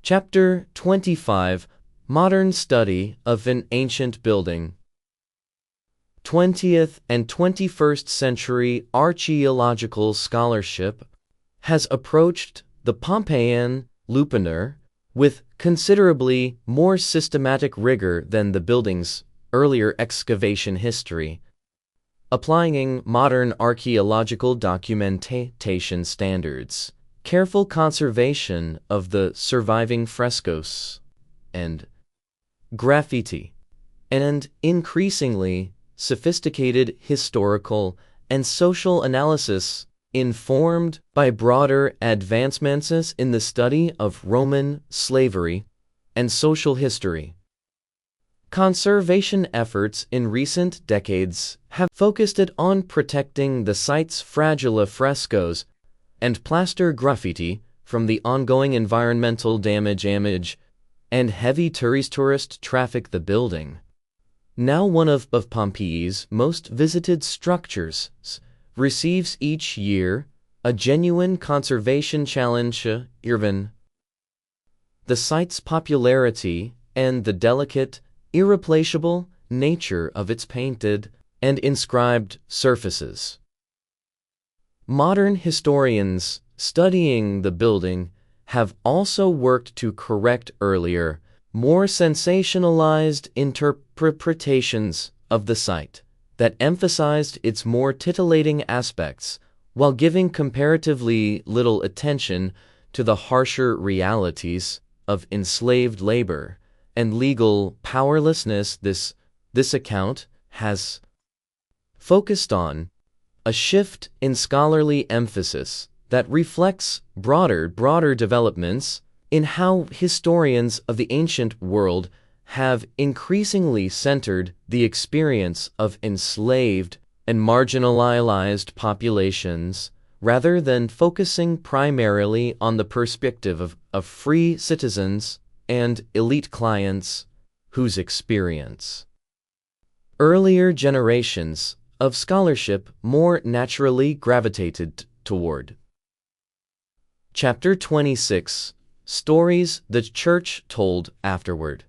Chapter 25: Modern Study of an Ancient Building. 20th and 21st century archaeological scholarship has approached the Pompeian Lupiner with considerably more systematic rigor than the building's earlier excavation history, applying modern archaeological documentation standards, careful conservation of the surviving frescoes and graffiti, and increasingly sophisticated historical and social analysis informed by broader advancements in the study of Roman slavery and social history. Conservation efforts in recent decades have focused on protecting the site's fragile frescoes and plaster graffiti from the ongoing environmental damage and heavy tourist traffic. The building, now one of Pompeii's most visited structures, receives each year a genuine conservation challenge. Given the site's popularity and the delicate, irreplaceable nature of its painted and inscribed surfaces, modern historians studying the building have also worked to correct earlier, more sensationalized interpretations of the site that emphasized its more titillating aspects while giving comparatively little attention to the harsher realities of enslaved labor and legal powerlessness. This account has focused on a shift in scholarly emphasis that reflects broader developments in how historians of the ancient world have increasingly centered the experience of enslaved and marginalized populations rather than focusing primarily on the perspective of free citizens and elite clients whose experience earlier generations of scholarship more naturally gravitated toward. Chapter 26: Stories the Church Told Afterward.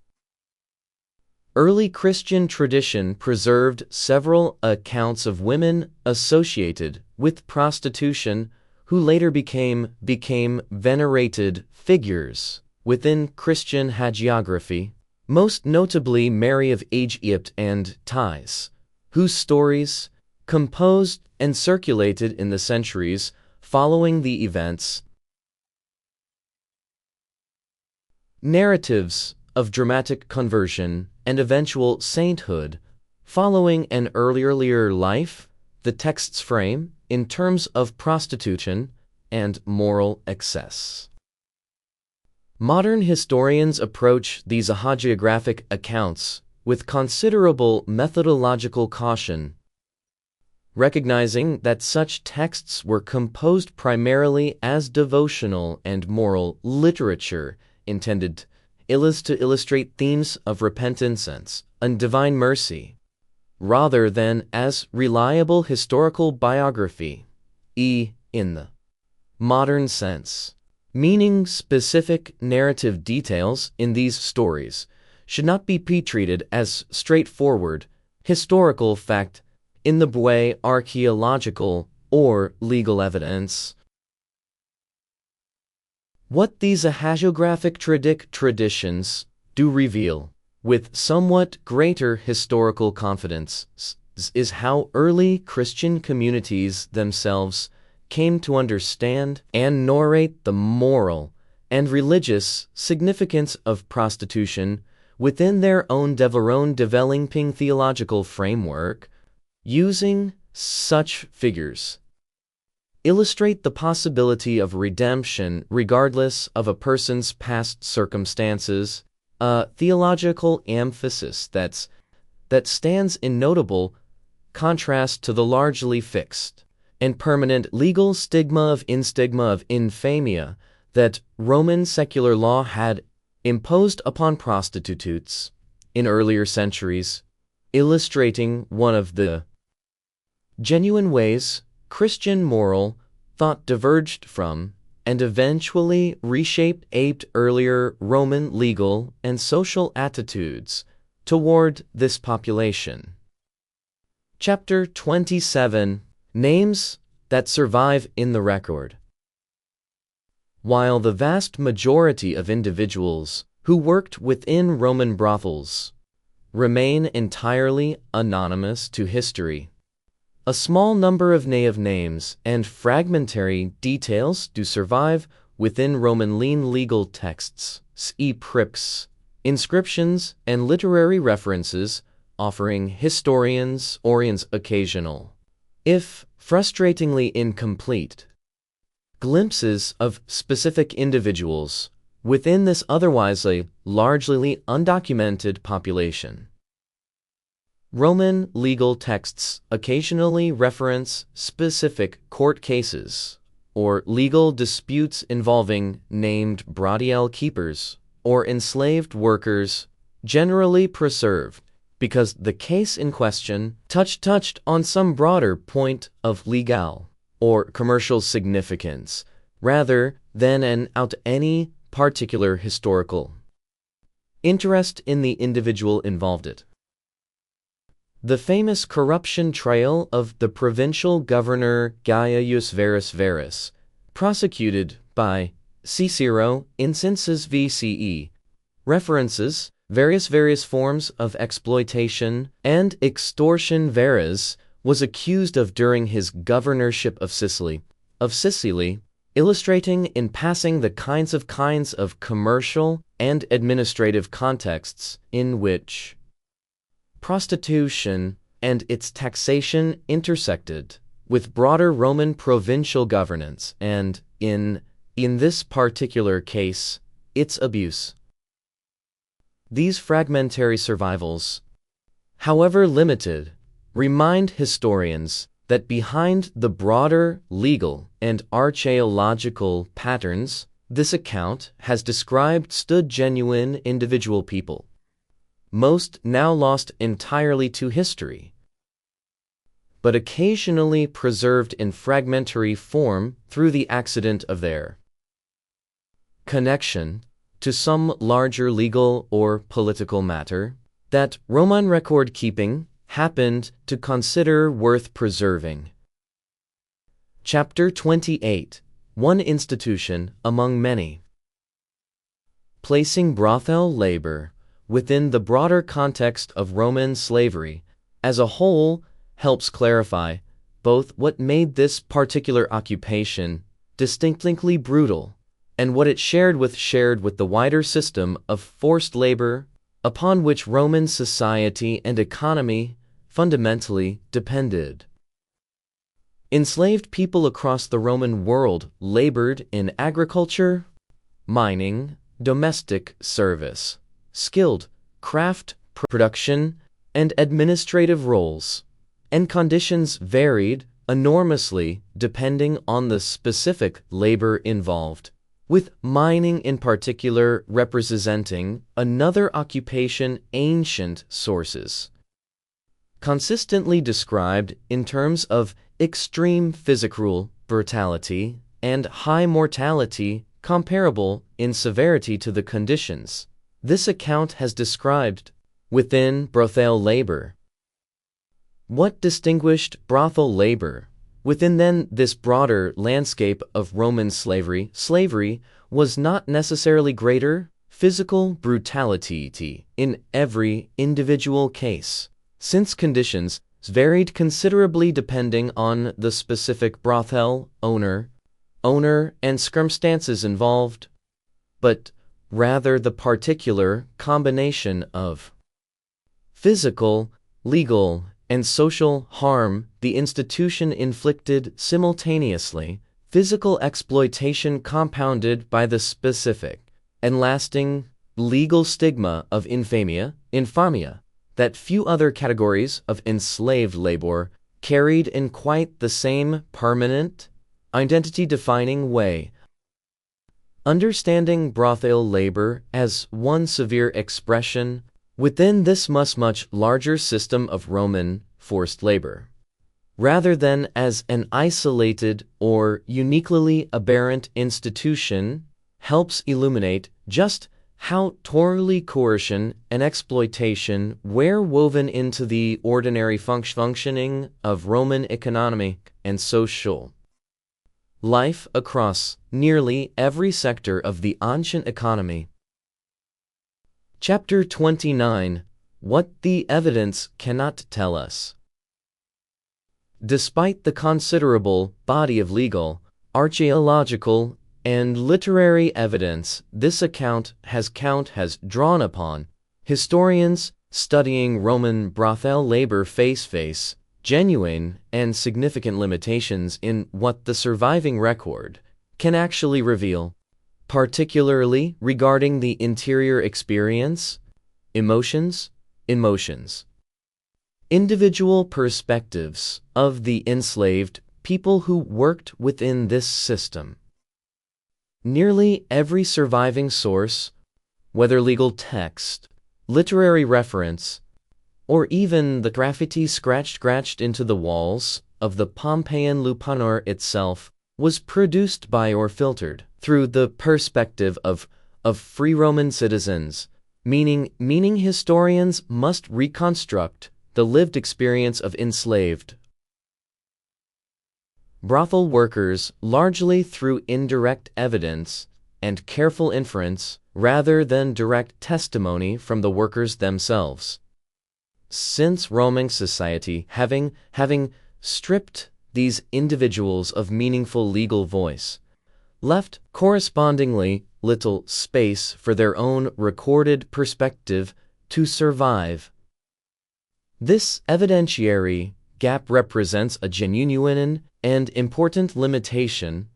Early Christian tradition preserved several accounts of women associated with prostitution who later became venerated figures within Christian hagiography, most notably Mary of Egypt and Thais, whose stories, composed and circulated in the centuries following the events, narratives of dramatic conversion and eventual sainthood following an earlier life, the texts frame in terms of prostitution and moral excess. Modern historians approach these hagiographic accounts with considerable methodological caution, recognizing that such texts were composed primarily as devotional and moral literature intended to illustrate themes of repentance and divine mercy, rather than as reliable historical biography, in the modern sense. Meaning specific narrative details in these stories should not be treated as straightforward historical fact in the way archaeological or legal evidence. What these hagiographic traditions do reveal, with somewhat greater historical confidence, is how early Christian communities themselves came to understand and narrate the moral and religious significance of prostitution within their own developing theological framework, using such figures illustrate the possibility of redemption regardless of a person's past circumstances, a theological emphasis that stands in notable contrast to the largely fixed, and permanent legal stigma of infamia that Roman secular law had imposed upon prostitutes in earlier centuries, illustrating one of the genuine ways Christian moral thought diverged from and eventually reshaped earlier Roman legal and social attitudes toward this population. Chapter 27: Names that survive in the record. While the vast majority of individuals who worked within Roman brothels remain entirely anonymous to history, a small number of names and fragmentary details do survive within Roman legal texts, scripts, inscriptions, and literary references, offering historians' occasional, if frustratingly incomplete, glimpses of specific individuals within this otherwise largely undocumented population. Roman legal texts occasionally reference specific court cases or legal disputes involving named brothel keepers or enslaved workers, generally preserved because the case in question touched on some broader point of legal or commercial significance rather than any particular historical interest in the individual involved. The famous corruption trial of the provincial governor Gaius Verus, prosecuted by Cicero in Census v. CE, references various forms of exploitation and extortion Verus was accused of during his governorship of Sicily, illustrating in passing the kinds of commercial and administrative contexts in which prostitution and its taxation intersected with broader Roman provincial governance and, in this particular case, its abuse. These fragmentary survivals, however limited, remind historians that behind the broader legal and archaeological patterns this account has described stood genuine individual people, most now lost entirely to history, but occasionally preserved in fragmentary form through the accident of their connection to some larger legal or political matter that Roman record-keeping happened to consider worth preserving. Chapter 28: One institution among many. Placing brothel labor within the broader context of Roman slavery as a whole helps clarify both what made this particular occupation distinctly brutal and what it shared with the wider system of forced labor upon which Roman society and economy fundamentally depended. Enslaved people across the Roman world labored in agriculture, mining, domestic service, skilled craft production, and administrative roles, and conditions varied enormously depending on the specific labor involved, with mining in particular representing another occupation ancient sources consistently described in terms of extreme physical brutality and high mortality comparable in severity to the conditions this account has described within brothel labor. What distinguished brothel labor within this broader landscape of Roman slavery? Slavery was not necessarily greater physical brutality in every individual case, since conditions varied considerably depending on the specific brothel owner and circumstances involved, but rather the particular combination of physical, legal, and social harm the institution inflicted simultaneously, physical exploitation compounded by the specific and lasting legal stigma of infamia that few other categories of enslaved labor carried in quite the same permanent, identity-defining way. Understanding brothel labor as one severe expression within this much larger system of Roman forced labor, rather than as an isolated or uniquely aberrant institution, helps illuminate just how thoroughly coercion and exploitation were woven into the ordinary functioning of Roman economic and social life across nearly every sector of the ancient economy. Chapter 29. What the evidence cannot tell us. Despite the considerable body of legal, archaeological, and literary evidence this account has drawn upon, historians studying Roman brothel labor face genuine and significant limitations in what the surviving record can actually reveal, particularly regarding the interior experience, emotions, individual perspectives of the enslaved people who worked within this system. Nearly every surviving source, whether legal text, literary reference, or even the graffiti scratched into the walls of the Pompeian Lupanar itself, was produced by or filtered through the perspective of free Roman citizens, meaning historians must reconstruct the lived experience of enslaved brothel workers largely through indirect evidence and careful inference rather than direct testimony from the workers themselves. Since Roman society, having stripped these individuals of meaningful legal voice, left correspondingly little space for their own recorded perspective to survive. This evidentiary gap represents a genuine and important limitation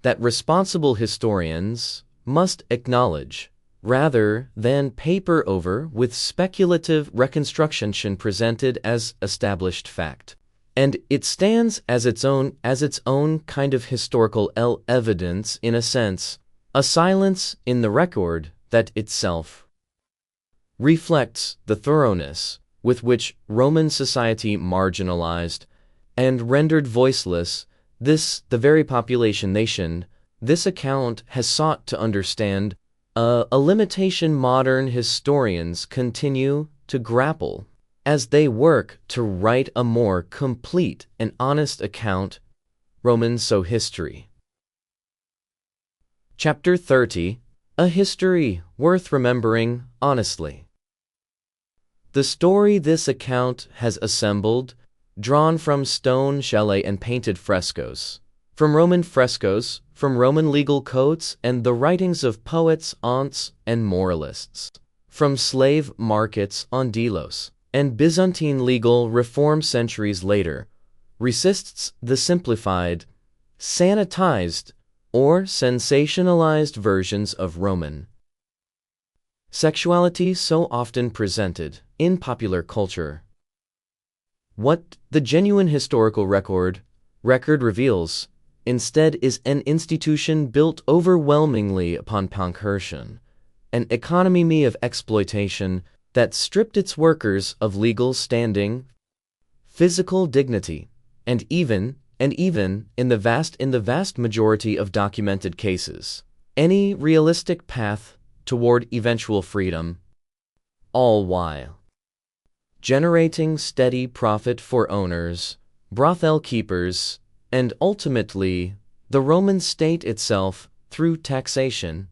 that responsible historians must acknowledge, rather than paper over with speculative reconstruction presented as established fact. And it stands as its own kind of historical evidence in a sense, a silence in the record that itself reflects the thoroughness with which Roman society marginalized and rendered voiceless the very population nation. This account has sought to understand a limitation modern historians continue to grapple as they work to write a more complete and honest account. Roman history. Chapter 30. A history worth remembering honestly. The story this account has assembled, drawn from stone stelae and painted frescoes, from Roman legal codes and the writings of poets, aunts, and moralists, from slave markets on Delos, and Byzantine legal reform centuries later, resists the simplified, sanitized, or sensationalized versions of Roman sexuality so often presented in popular culture. What the genuine historical record reveals, instead, is an institution built overwhelmingly upon coercion, an economy of exploitation that stripped its workers of legal standing, physical dignity, and even in the vast majority of documented cases, any realistic path toward eventual freedom, all while generating steady profit for owners, brothel keepers, and ultimately the Roman state itself through taxation.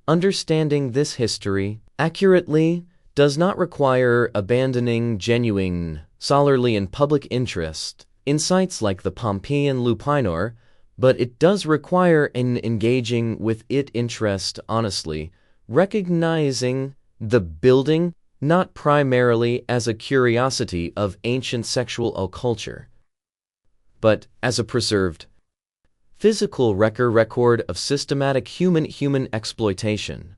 Understanding this history accurately does not require abandoning genuine, scholarly and public interest in sites like the Pompeian Lupanar, but it does require an engaging with it interest honestly, recognizing the building not primarily as a curiosity of ancient sexual culture, but as a preserved physical record of systematic human exploitation.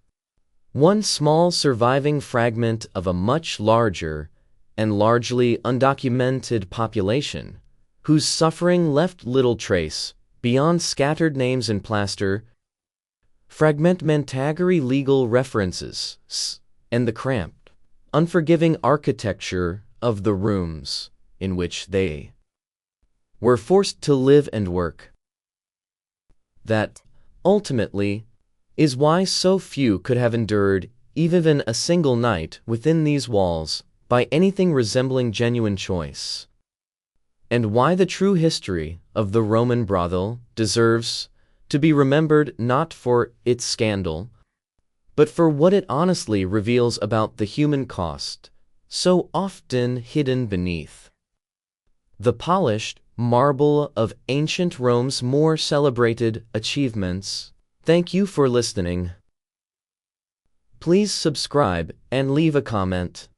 One small surviving fragment of a much larger and largely undocumented population, whose suffering left little trace beyond scattered names in plaster, fragmentary legal references, and the cramped, unforgiving architecture of the rooms in which they were forced to live and work. That, ultimately, is why so few could have endured even a single night within these walls by anything resembling genuine choice, and why the true history of the Roman brothel deserves to be remembered not for its scandal, but for what it honestly reveals about the human cost, so often hidden beneath the polished marble of ancient Rome's more celebrated achievements. Thank you for listening. Please subscribe and leave a comment.